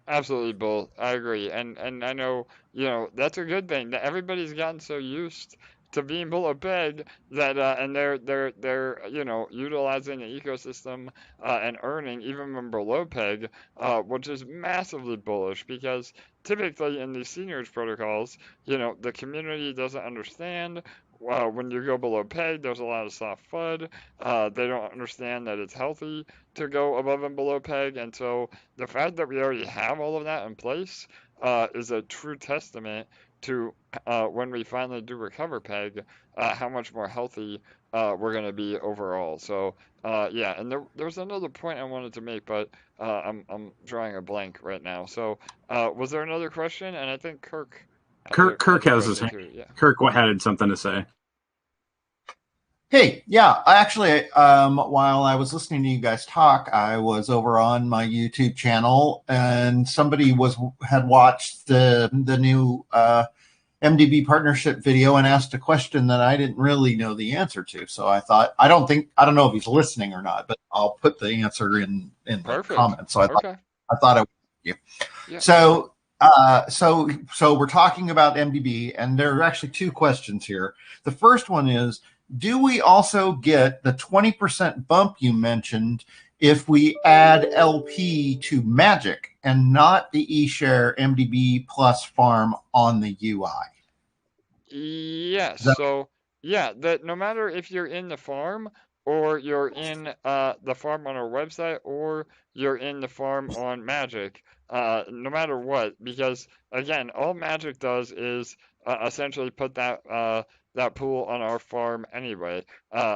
Absolutely, Bull. I agree, and I know that's a good thing, that everybody's gotten so used to being below PEG that and they're utilizing the ecosystem and earning even when below PEG, which is massively bullish, because typically in these seigniorage protocols, the community doesn't understand. When you go below PEG, there's a lot of soft FUD. They don't understand that it's healthy to go above and below PEG, and so the fact that we already have all of that in place is a true testament to when we finally do recover PEG, how much more healthy we're going to be overall. So yeah, and there's another point I wanted to make, but I'm drawing a blank right now. So was there another question? And I think Kirk has his hand. Yeah. Kirk had something to say. Hey, yeah, actually, while I was listening to you guys talk, I was over on my YouTube channel, and somebody had watched the new MDB partnership video and asked a question that I didn't really know the answer to. So I thought, I don't know if he's listening or not, but I'll put the answer in the comments. So I thought I would. Yeah. So we're talking about MDB, and there are actually two questions here. The first one is, do we also get the 20% bump you mentioned if we add LP to Magic and not the eShare MDB plus farm on the UI? Yes. So yeah, that no matter if you're in the farm or you're in the farm on our website, or you're in the farm on Magic, no matter what, because again, all Magic does is essentially put that pool on our farm anyway.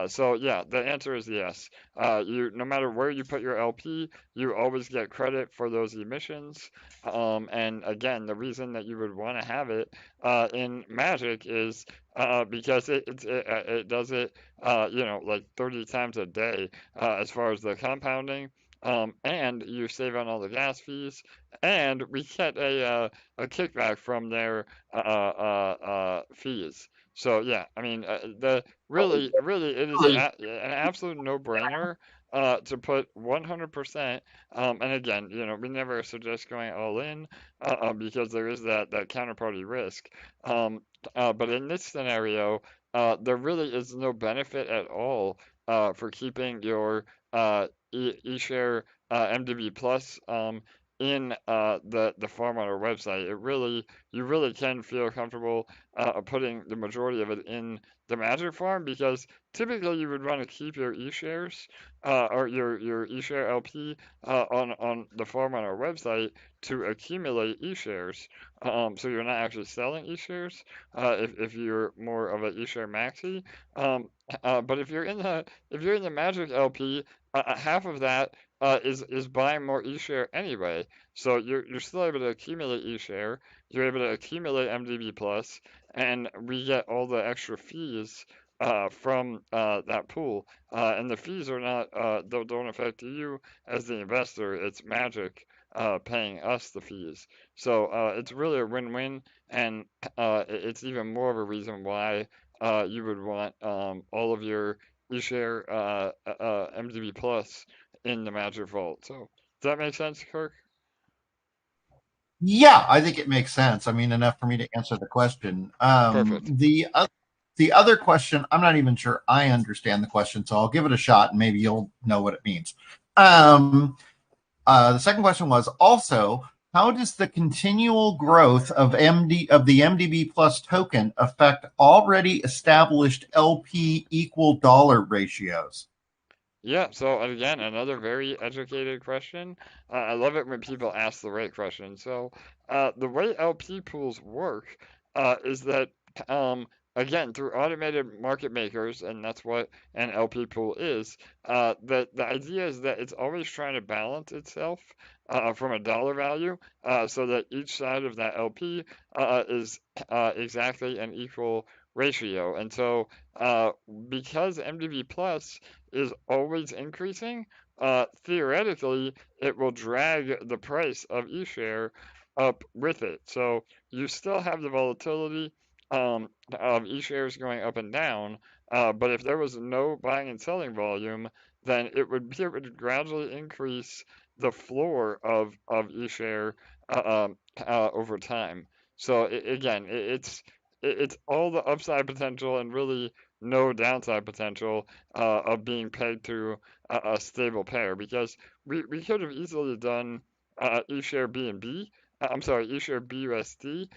So yeah, the answer is yes. No matter where you put your LP, you always get credit for those emissions. And again, the reason that you would want to have it in Magic is because it does it like 30 times a day as far as the compounding. And you save on all the gas fees, and we get a kickback from their fees. So yeah, I mean, really it is an absolute no-brainer to put 100%. And again, we never suggest going all in because there is that counterparty risk. But in this scenario, there really is no benefit at all for keeping your eShare MDB Plus in the farm on our website. You really can feel comfortable putting the majority of it in the Magic farm, because typically you would want to keep your eShares or your eShare LP on the farm on our website to accumulate eShares. So you're not actually selling eShares if you're more of an eShare maxi. But if you're in the Magic LP, half of that is buying more eShare anyway. So you're still able to accumulate eShare. You're able to accumulate MDB Plus, and we get all the extra fees from that pool. And the fees are not don't affect you as the investor. It's Magic paying us the fees. So it's really a win-win, and it's even more of a reason why you would want all of your eShare MDB Plus in the Magic Vault. So does that make sense, Kirk? Yeah, I think it makes sense. I mean, enough for me to answer the question. Perfect. The other question, I'm not even sure I understand the question, so I'll give it a shot and maybe you'll know what it means. The second question was also, how does the continual growth of the MDB Plus token affect already established LP equal dollar ratios? Yeah, so again, another very educated question. I love it when people ask the right question. So the way LP pools work is that, again, through automated market makers, and that's what an LP pool is, the idea is that it's always trying to balance itself from a dollar value so that each side of that LP is exactly an equal ratio. And so because MDB Plus is always increasing, theoretically, it will drag the price of eShare up with it. So you still have the volatility of eShares going up and down, but if there was no buying and selling volume, then it would gradually increase the floor of eShare over time. So again, it's all the upside potential and really no downside potential of being pegged to a stable pair, because we could have easily done eShare BNB, I'm sorry, eShare BUSD,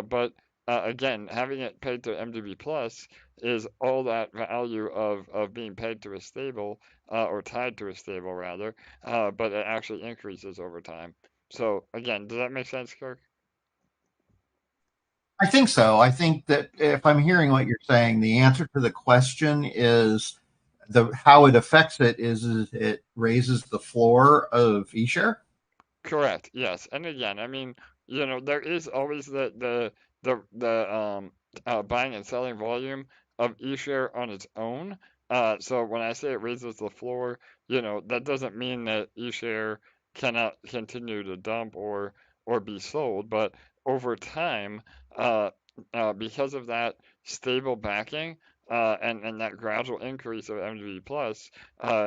but again, having it pegged to MDB Plus is all that value of being pegged to a stable or tied to a stable rather, but it actually increases over time. So again, does that make sense, Kirk? I think so. I think that if I'm hearing what you're saying, the answer to the question is how it affects it is it raises the floor of eShare. Correct. Yes. And again, I mean, there is always the buying and selling volume of eShare on its own. So when I say it raises the floor, that doesn't mean that eShare cannot continue to dump or be sold, but over time, because of that stable backing and that gradual increase of MDB Plus,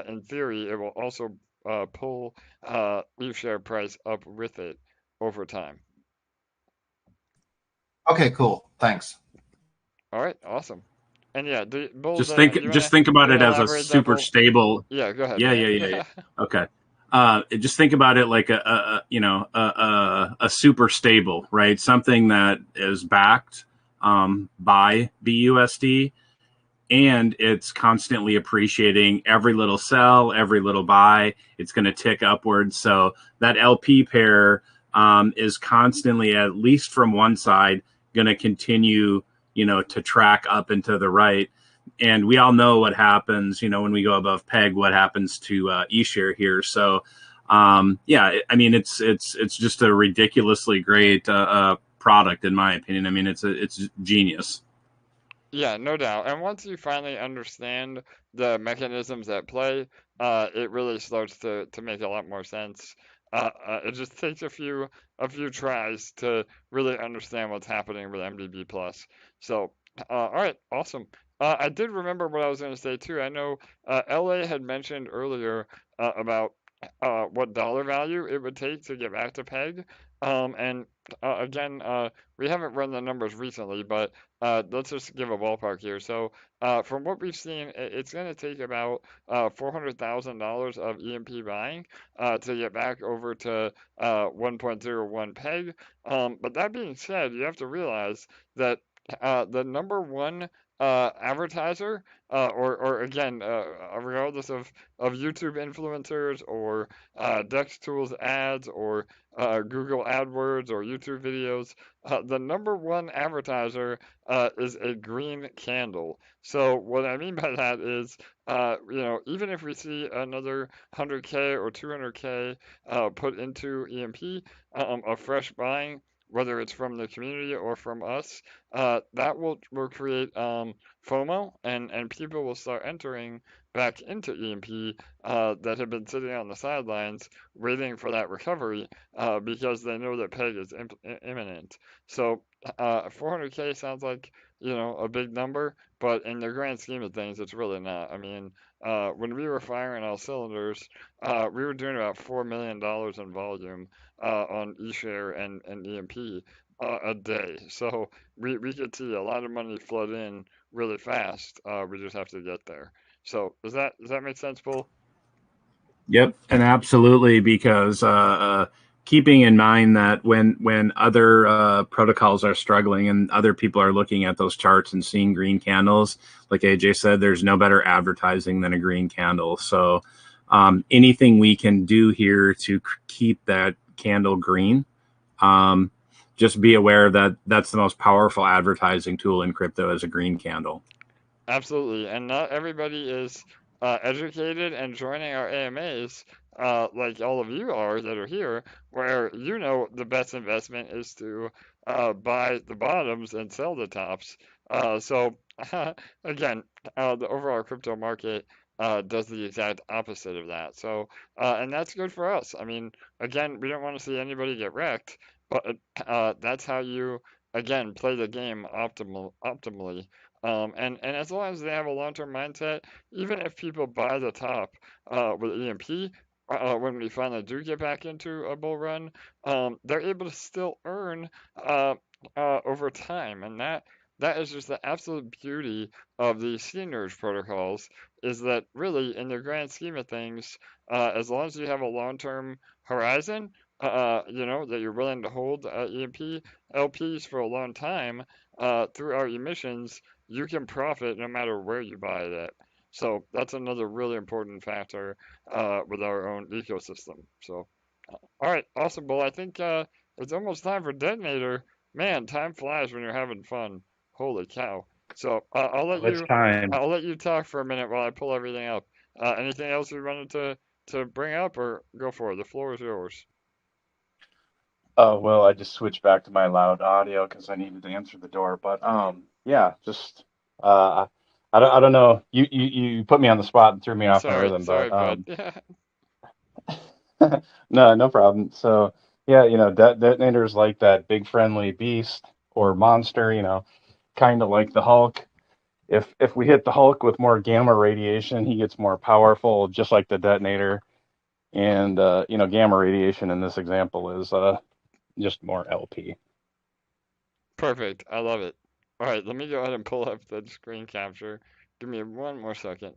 in theory, it will also pull eShare price up with it over time. Okay, cool. Thanks. All right, awesome. And yeah, just think about it as a super stable. Yeah, go ahead. Yeah. Okay. Just think about it like a super stable, right? Something that is backed by BUSD. and it's constantly appreciating. Every little sell, every little buy, it's going to tick upwards. So that LP pair is constantly, at least from one side, going to continue, to track up and to the right. And we all know what happens, when we go above peg, what happens to eShare here. So yeah, I mean, it's just a ridiculously great product, in my opinion. I mean, it's genius. Yeah, no doubt. And once you finally understand the mechanisms at play, it really starts to make a lot more sense. It just takes a few tries to really understand what's happening with MDB Plus. So, all right, awesome. I did remember what I was going to say too. I know LA had mentioned earlier about what dollar value it would take to get back to peg. And again, we haven't run the numbers recently, but let's just give a ballpark here. So from what we've seen, it's going to take about $400,000 of EMP buying to get back over to 1.01 peg. But that being said, you have to realize that the number one advertiser, or again, regardless of YouTube influencers or Dex Tools ads or Google AdWords or YouTube videos, the number one advertiser is a green candle. So what I mean by that is, even if we see another 100K or 200K put into EMP, a fresh buying, whether it's from the community or from us, that will create FOMO, and people will start entering back into EMP that have been sitting on the sidelines waiting for that recovery because they know that peg is imminent. So 400K sounds like a big number, but in the grand scheme of things, it's really not. I mean, when we were firing all cylinders, we were doing about $4 million in volume on eShare and EMP a day. So we could see a lot of money flood in really fast. We just have to get there. So does that make sense, Paul? Yep, and absolutely, because keeping in mind that when other protocols are struggling and other people are looking at those charts and seeing green candles, like AJ said, there's no better advertising than a green candle. So anything we can do here to keep that candle green, just be aware that that's the most powerful advertising tool in crypto, is a green candle. Absolutely, and not everybody is educated and joining our AMAs like all of you are that are here, where the best investment is to buy the bottoms and sell the tops. So again, the overall crypto market does the exact opposite of that. So and that's good for us. I mean, again, we don't want to see anybody get wrecked, but that's how you again play the game optimally. And as long as they have a long-term mindset, even if people buy the top with EMP, when we finally do get back into a bull run, they're able to still earn over time, and that is just the absolute beauty of the seigniorage protocols. Is that really, in the grand scheme of things, as long as you have a long-term horizon, that you're willing to hold EMP LPs for a long time through our emissions, you can profit no matter where you buy it at. So that's another really important factor with our own ecosystem. So, all right, awesome, Bull. I think it's almost time for Detonator. Man, time flies when you're having fun. Holy cow! So I'll let you talk for a minute while I pull everything up. Anything else you wanted to bring up, or go for it? The floor is yours. Oh, well, I just switched back to my loud audio because I needed to answer the door. But yeah, just I don't know. You put me on the spot and threw me off my rhythm. Sorry, But bud. no problem. So yeah, Detonator's like that big friendly beast or monster, kind of like the Hulk. If we hit the Hulk with more gamma radiation, he gets more powerful, just like the Detonator. And gamma radiation in this example is just more LP. Perfect. I love it. All right, let me go ahead and pull up the screen capture. Give me one more second.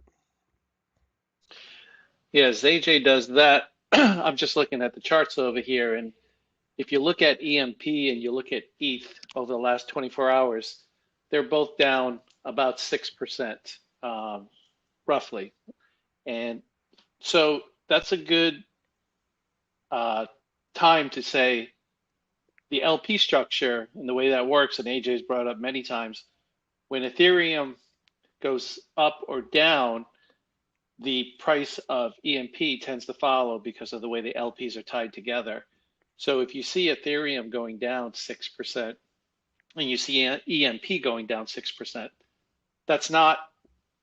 Yeah, as AJ does that, I'm just looking at the charts over here, and if you look at EMP and you look at ETH over the last 24 hours, they're both down about 6%, roughly. And so that's a good time to say the LP structure and the way that works, and AJ's brought up many times, when Ethereum goes up or down, the price of EMP tends to follow because of the way the LPs are tied together. So if you see Ethereum going down 6% and you see EMP going down 6%, that's not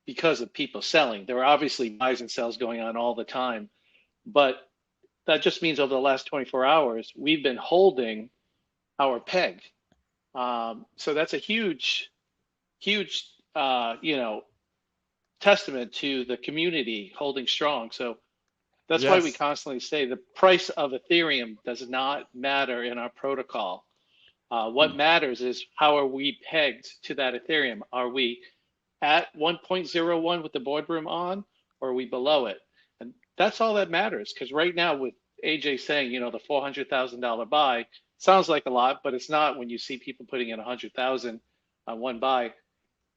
because of people selling. There are obviously buys and sells going on all the time, but that just means over the last 24 hours, we've been holding our peg. So that's a huge, testament to the community holding strong. So that's why we constantly say the price of Ethereum does not matter in our protocol. What matters is how are we pegged to that Ethereum? Are we at 1.01 with the boardroom on, or are we below it? And that's all that matters, because right now with AJ saying, the $400,000 buy sounds like a lot, but it's not when you see people putting in 100,000 on one buy.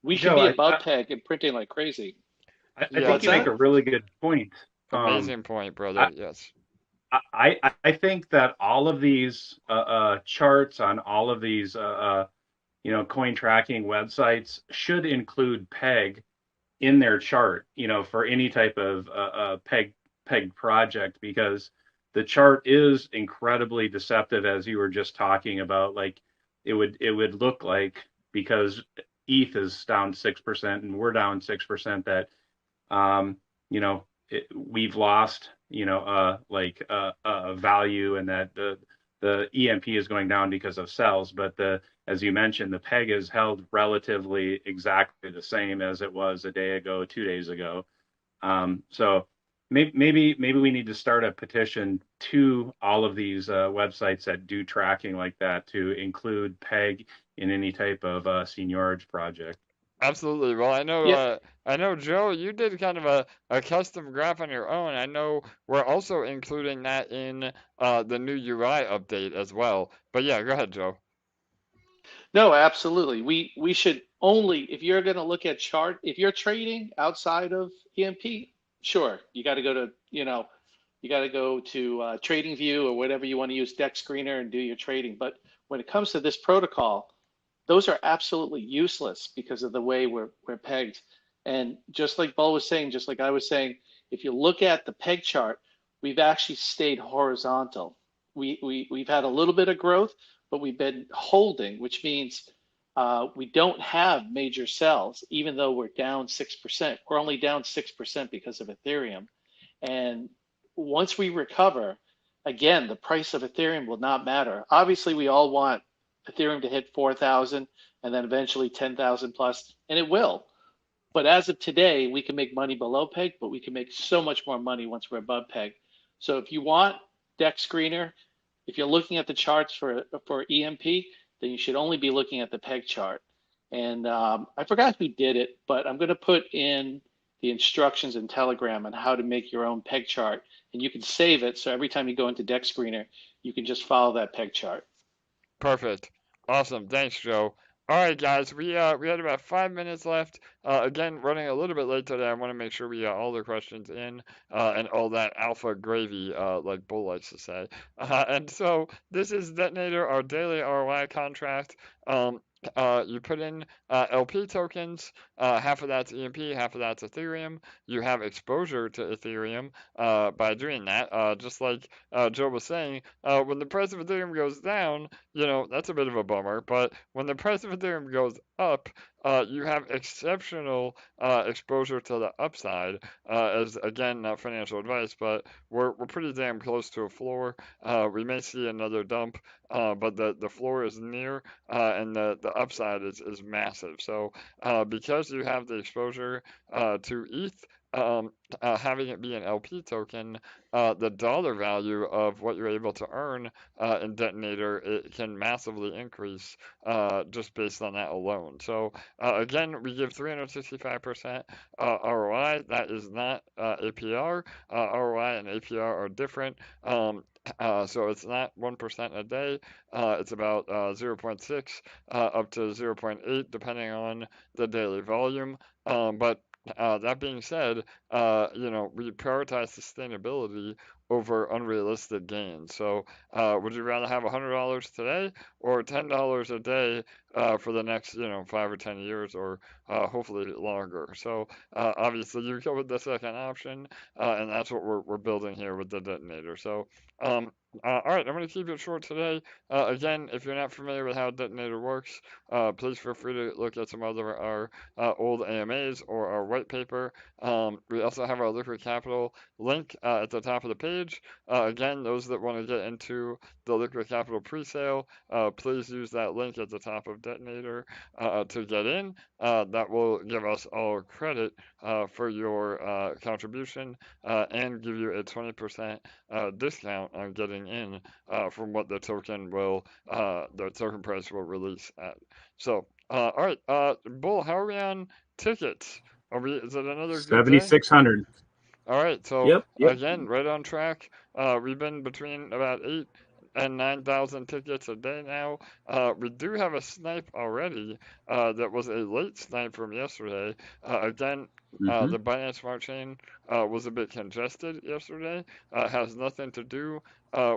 We should be above peg and printing like crazy. I think you make a really good point. Amazing point, brother. Yes. I think that all of these charts on all of these coin tracking websites should include peg in their chart, for any type of peg project, because the chart is incredibly deceptive, as you were just talking about. Like it would look like, because ETH is down 6% and we're down 6%, that we've lost value, and that the EMP is going down because of sells. But as you mentioned, the peg is held relatively exactly the same as it was a day ago, 2 days ago. So maybe we need to start a petition to all of these websites that do tracking like that to include peg in any type of seigniorage project. Absolutely. Well, I know, Joe, you did kind of a custom graph on your own. I know we're also including that in the new UI update as well. But yeah, go ahead, Joe. No, absolutely. We should only, if you're going to look at chart, if you're trading outside of EMP, sure, you got to go to, TradingView or whatever you want to use, Deck Screener, and do your trading. But when it comes to this protocol, those are absolutely useless because of the way we're pegged. And just like Bo was saying, just like I was saying, if you look at the peg chart, we've actually stayed horizontal. We've had a little bit of growth, but we've been holding, which means we don't have major sells, even though we're down 6%. We're only down 6% because of Ethereum. And once we recover, again, the price of Ethereum will not matter. Obviously, we all want Ethereum to hit 4,000 and then eventually 10,000 plus, and it will. But as of today, we can make money below peg, but we can make so much more money once we're above peg. So if you want Deck Screener, if you're looking at the charts for EMP, then you should only be looking at the peg chart. And I forgot who did it, but I'm going to put in the instructions in Telegram on how to make your own peg chart, and you can save it. So every time you go into Deck Screener, you can just follow that peg chart. Perfect. Awesome. Thanks, Joe. All right, guys, we had about 5 minutes left. Again, running a little bit late today. I want to make sure we got all the questions in and all that alpha gravy, like Bull likes to say. And so this is Detonator, our daily ROI contract. You put in LP tokens, half of that's EMP, half of that's Ethereum. You have exposure to Ethereum by doing that. Just like Joe was saying, when the price of Ethereum goes down, that's a bit of a bummer. But when the price of Ethereum goes up, you have exceptional exposure to the upside. As again, not financial advice, but we're pretty damn close to a floor. We may see another dump, but the floor is near, and the upside is massive. So because you have the exposure to ETH, having it be an LP token, the dollar value of what you're able to earn in Detonator, it can massively increase just based on that alone. So again, we give 365% ROI. That is not APR. ROI and APR are different. So it's not 1% a day. It's about 0.6 up to 0.8 depending on the daily volume. But that being said, we prioritize sustainability over unrealistic gains. So, would you rather have $100 today or $10 a day for the next, 5 or 10 years, or hopefully longer? So, obviously, you go with the second option, and that's what we're building here with the Detonator. So, all right, I'm going to keep it short today. Again, if you're not familiar with how Detonator works, please feel free to look at some other our old AMAs or our white paper. We also have our Liquid Capital link at the top of the page. Again, those that want to get into the Liquid Capital presale, please use that link at the top of Detonator to get in. That will give us all credit for your contribution and give you a 20% discount on getting in from what the token price will release at. So, all right, Bull, how are we on tickets? Is it another good day? 7,600. All right, so Yep. again, right on track. We've been between about 8 and 9,000 tickets a day now. We do have a snipe already that was a late snipe from yesterday. Again, Mm-hmm. the Binance Smart Chain was a bit congested yesterday. Has nothing to do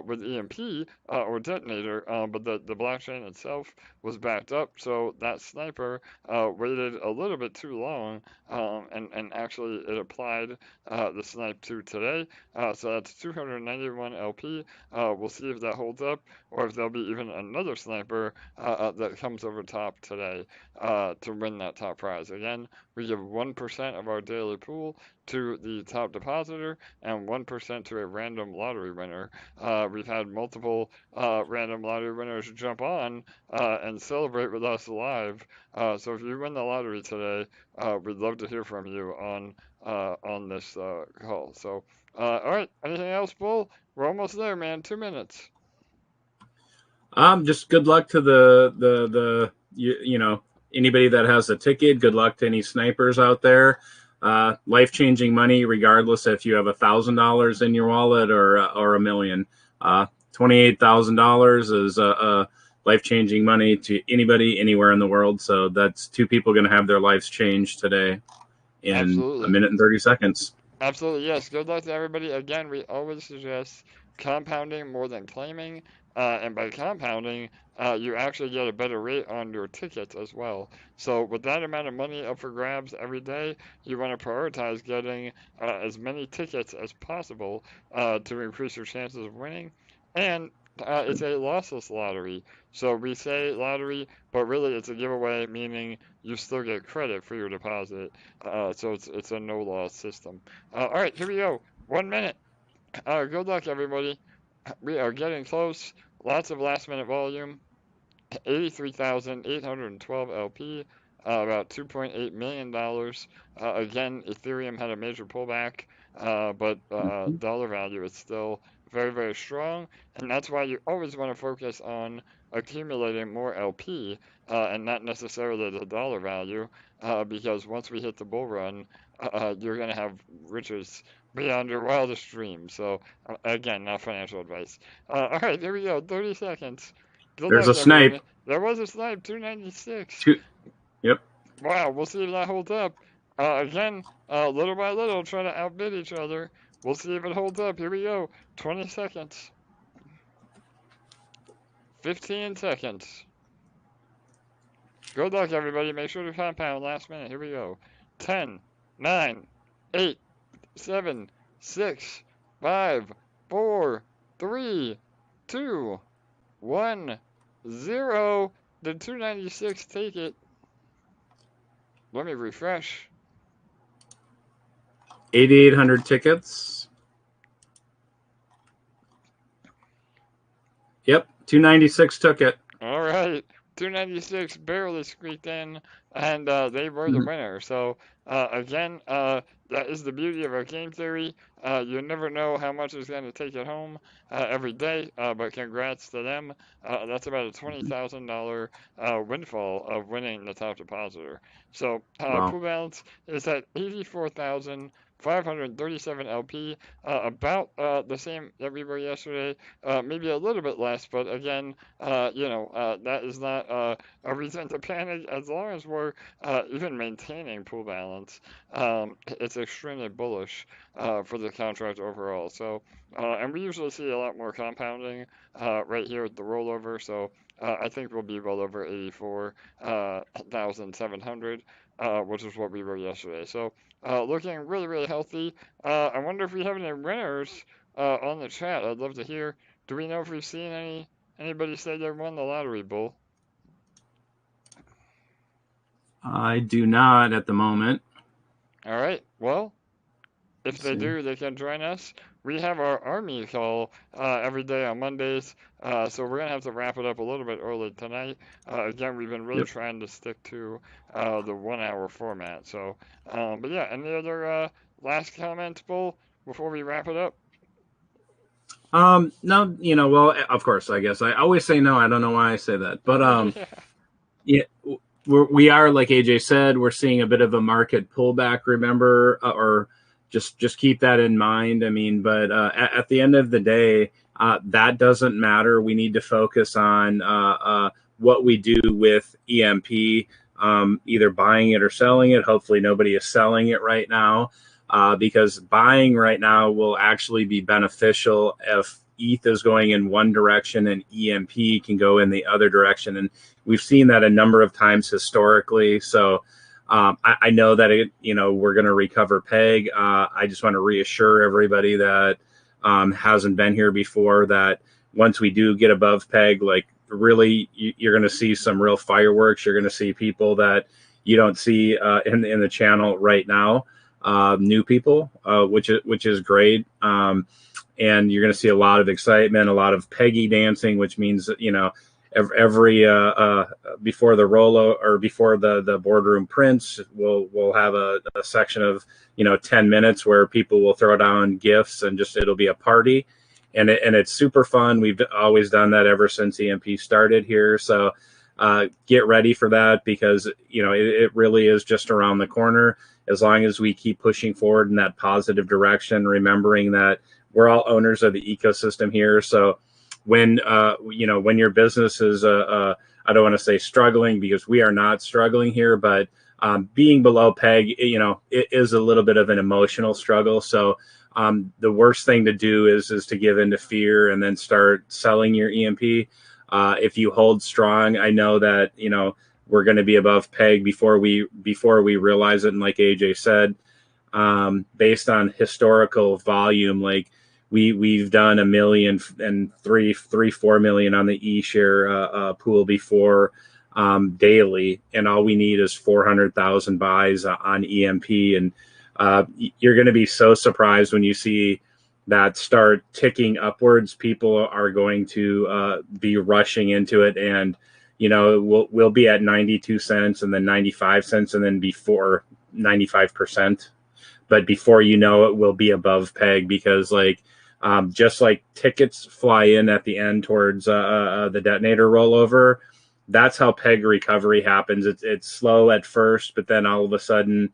with EMP or Detonator, but the blockchain itself was backed up. So that sniper waited a little bit too long, and actually it applied the snipe to today. So that's 291 LP. We'll see if that holds up, or if there'll be even another sniper that comes over top today to win that top prize. Again, we give 1% of our daily pool to the top depositor and 1% to a random lottery winner. We've had multiple random lottery winners jump on and celebrate with us live. So if you win the lottery today, we'd love to hear from you on this call. So, all right, anything else, Bull? We're almost there, man. 2 minutes. Just good luck to the anybody that has a ticket. Good luck to any snipers out there. Life-changing money, regardless if you have $1,000 in your wallet or $1 million. $28,000 is life-changing money to anybody anywhere in the world. So that's 2 people going to have their lives changed today in Absolutely. 1 minute and 30 seconds. Absolutely, yes. Good luck to everybody. Again, we always suggest compounding more than claiming. And by compounding, you actually get a better rate on your tickets as well. So with that amount of money up for grabs every day, you want to prioritize getting as many tickets as possible to increase your chances of winning. And it's a lossless lottery. So we say lottery, but really it's a giveaway, meaning you still get credit for your deposit. So it's a no-loss system. All right, here we go. 1 minute. Good luck, everybody. We are getting close. Lots of last-minute volume. 83,812 LP. About $2.8 million. Again, Ethereum had a major pullback, but dollar value is still very, very strong. And that's why you always want to focus on accumulating more LP and not necessarily the dollar value, because once we hit the bull run, you're going to have riches beyond your wildest dreams. So, again, not financial advice. All right, here we go. 30 seconds. Good There's luck, a snipe. everybody. There was a snipe, 296. Yep. Wow, we'll see if that holds up. Again, little by little, trying to outbid each other. We'll see if it holds up. Here we go. 20 seconds. 15 seconds. Good luck, everybody. Make sure to compound last minute. Here we go. 10, 9, 8, 7, 6, 5, 4, 3, 2, 1, 0. Did 296 take it? Let me refresh. 8,800 tickets. Yep, 296 took it. All right, 296 barely squeaked in, and they were the winner. So Again, that is the beauty of our game theory. You never know how much is going to take it home every day, but congrats to them. That's about a $20,000 windfall of winning the top depositor. So Wow. pool balance is at 84,537 LP, about the same that we were yesterday, maybe a little bit less, but again, that is not a reason to panic as long as we're even maintaining pool balance. It's extremely bullish for the contract overall. So, and we usually see a lot more compounding right here at the rollover. So I think we'll be well over 84,700, which is what we were yesterday. So looking really, really healthy. I wonder if we have any winners on the chat. I'd love to hear. Do we know if we've seen anybody say they won the lottery, Bull? I do not at the moment. All right. Well, if they do, they can join us. We have our army call every day on Mondays, so we're going to have to wrap it up a little bit early tonight. Again, we've been really trying to stick to the 1 hour format. So, but yeah, any other last comments, Bull, before we wrap it up? No, well, of course, I guess I always say no. I don't know why I say that, but yeah, we are, like AJ said, we're seeing a bit of a market pullback. Remember, or just keep that in mind. I mean, but at the end of the day, that doesn't matter. We need to focus on what we do with EMP, either buying it or selling it. Hopefully, nobody is selling it right now. Because buying right now will actually be beneficial if ETH is going in one direction and EMP can go in the other direction. And we've seen that a number of times historically. So I know that we're going to recover PEG. I just want to reassure everybody that hasn't been here before that once we do get above PEG, like really you're going to see some real fireworks. You're going to see people that you don't see in the channel right now. New people, which is great. And you're going to see a lot of excitement, a lot of Peggy dancing, which means that, every before the rollo or before the boardroom prints, we'll have a section of 10 minutes where people will throw down gifts and it'll be a party, and it's super fun. We've always done that ever since EMP started here. So get ready for that because it really is just around the corner. As long as we keep pushing forward in that positive direction, remembering that we're all owners of the ecosystem here. So when your business is I don't want to say struggling because we are not struggling here, but being below PEG, it is a little bit of an emotional struggle. So the worst thing to do is to give into fear and then start selling your EMP. If you hold strong, I know that we're going to be above PEG before we realize it. And like AJ said, based on historical volume, like we've done 1 million and 4 million on the eShare pool before daily, and all we need is 400,000 buys on EMP. And you're going to be so surprised when you see that start ticking upwards. People are going to be rushing into it, and we'll be at 92 cents and then 95 cents and then before 95%. But before it, we'll be above PEG because just like tickets fly in at the end towards the detonator rollover, that's how PEG recovery happens. It's slow at first, but then all of a sudden,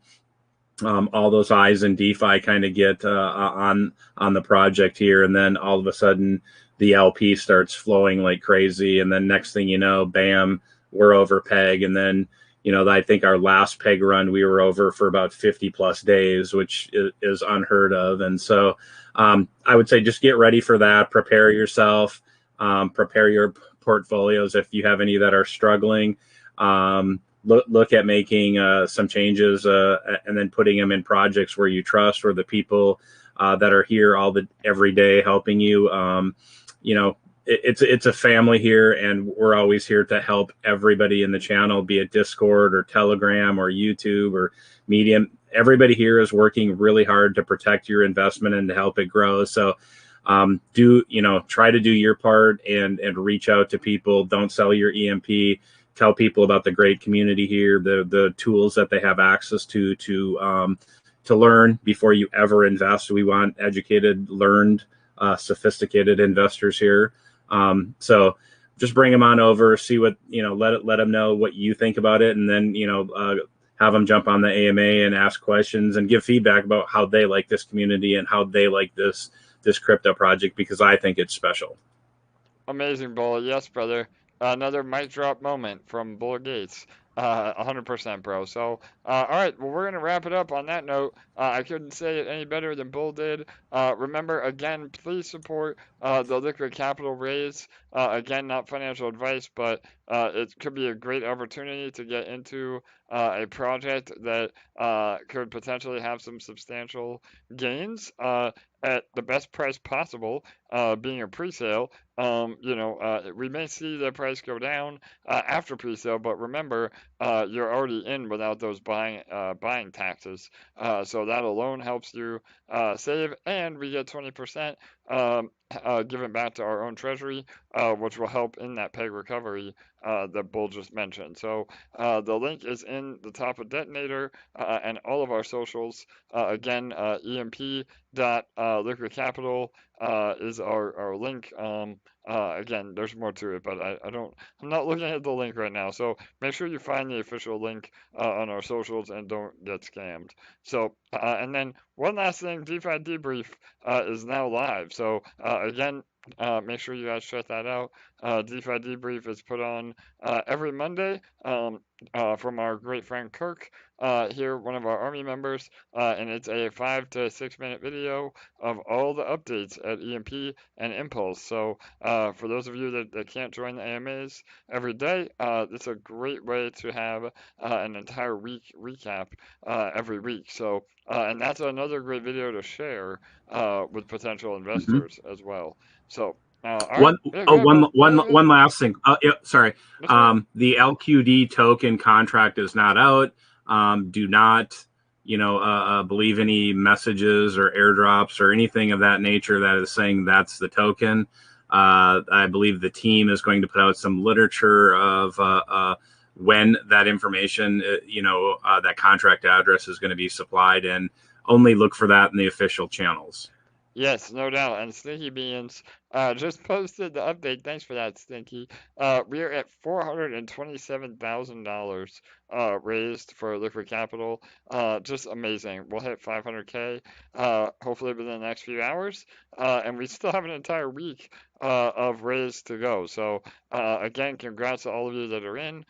all those eyes in DeFi kind of get on the project here, and then all of a sudden the LP starts flowing like crazy, and then next thing you know, bam, we're over PEG. And then I think our last PEG run we were over for about 50 plus days, which is unheard of. And so I would say just get ready for that. Prepare yourself, prepare your portfolios if you have any that are struggling. Look at making some changes and then putting them in projects where you trust, where the people that are here every day helping you. It's a family here, and we're always here to help everybody in the channel, be it Discord or Telegram or YouTube or Medium. Everybody here is working really hard to protect your investment and to help it grow. So try to do your part and reach out to people. Don't sell your EMP. tell people about the great community here, the tools that they have access to learn before you ever invest. We want educated, learned, sophisticated investors here. So just bring them on over, see what, let them know what you think about it. And then, have them jump on the AMA and ask questions and give feedback about how they like this community and how they like this crypto project, because I think it's special. Amazing, Bull. Yes, brother. Another mic drop moment from Bull Gates. 100%, bro. So, all right. Well, we're going to wrap it up on that note. I couldn't say it any better than Bull did. Remember, again, please support the liquid capital raise. Again, not financial advice, but it could be a great opportunity to get into a project that could potentially have some substantial gains at the best price possible, being a pre-sale. We may see the price go down after pre-sale, but remember, you're already in without those buying taxes. So that alone helps you save, and we get 20% given back to our own treasury, which will help in that PEG recovery that Bull just mentioned. So the link is in the top of Detonator and all of our socials. Again, EMP.Liquid Capital is our link. Again, there's more to it, but I'm not looking at the link right now. So make sure you find the official link on our socials and don't get scammed. So, and then one last thing, Defi Debrief is now live. So again, make sure you guys check that out. DeFi Debrief is put on every Monday from our great friend Kirk here, one of our Army members, and it's a 5 to 6 minute video of all the updates at EMP and Impulse. So for those of you that can't join the AMAs every day, it's a great way to have an entire week recap every week. So and that's another great video to share with potential investors as well. So One last thing. Sorry. The LQD token contract is not out. Do not, believe any messages or airdrops or anything of that nature that is saying that's the token. I believe the team is going to put out some literature of when that information, that contract address is going to be supplied, and only look for that in the official channels. Yes, no doubt. And Stinky Beans just posted the update. Thanks for that, Stinky. We are at $427,000 raised for liquid capital. Just amazing. We'll hit 500K hopefully within the next few hours. And we still have an entire week of raise to go. So again, congrats to all of you that are in.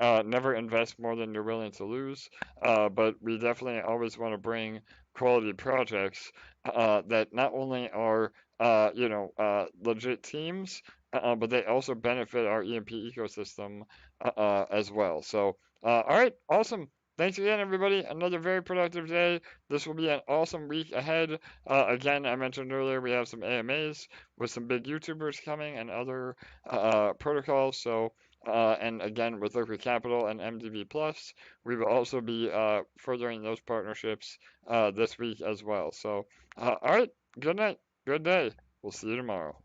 Never invest more than you're willing to lose. But we definitely always want to bring quality projects that not only are legit teams, but they also benefit our EMP ecosystem as well. So all right, awesome. Thanks again, everybody. Another very productive day. This will be an awesome week ahead. Again, I mentioned earlier we have some AMAs with some big YouTubers coming and other protocols. So and again, with Liquid Capital and MDB Plus, we will also be furthering those partnerships this week as well. So, all right, good night, good day. We'll see you tomorrow.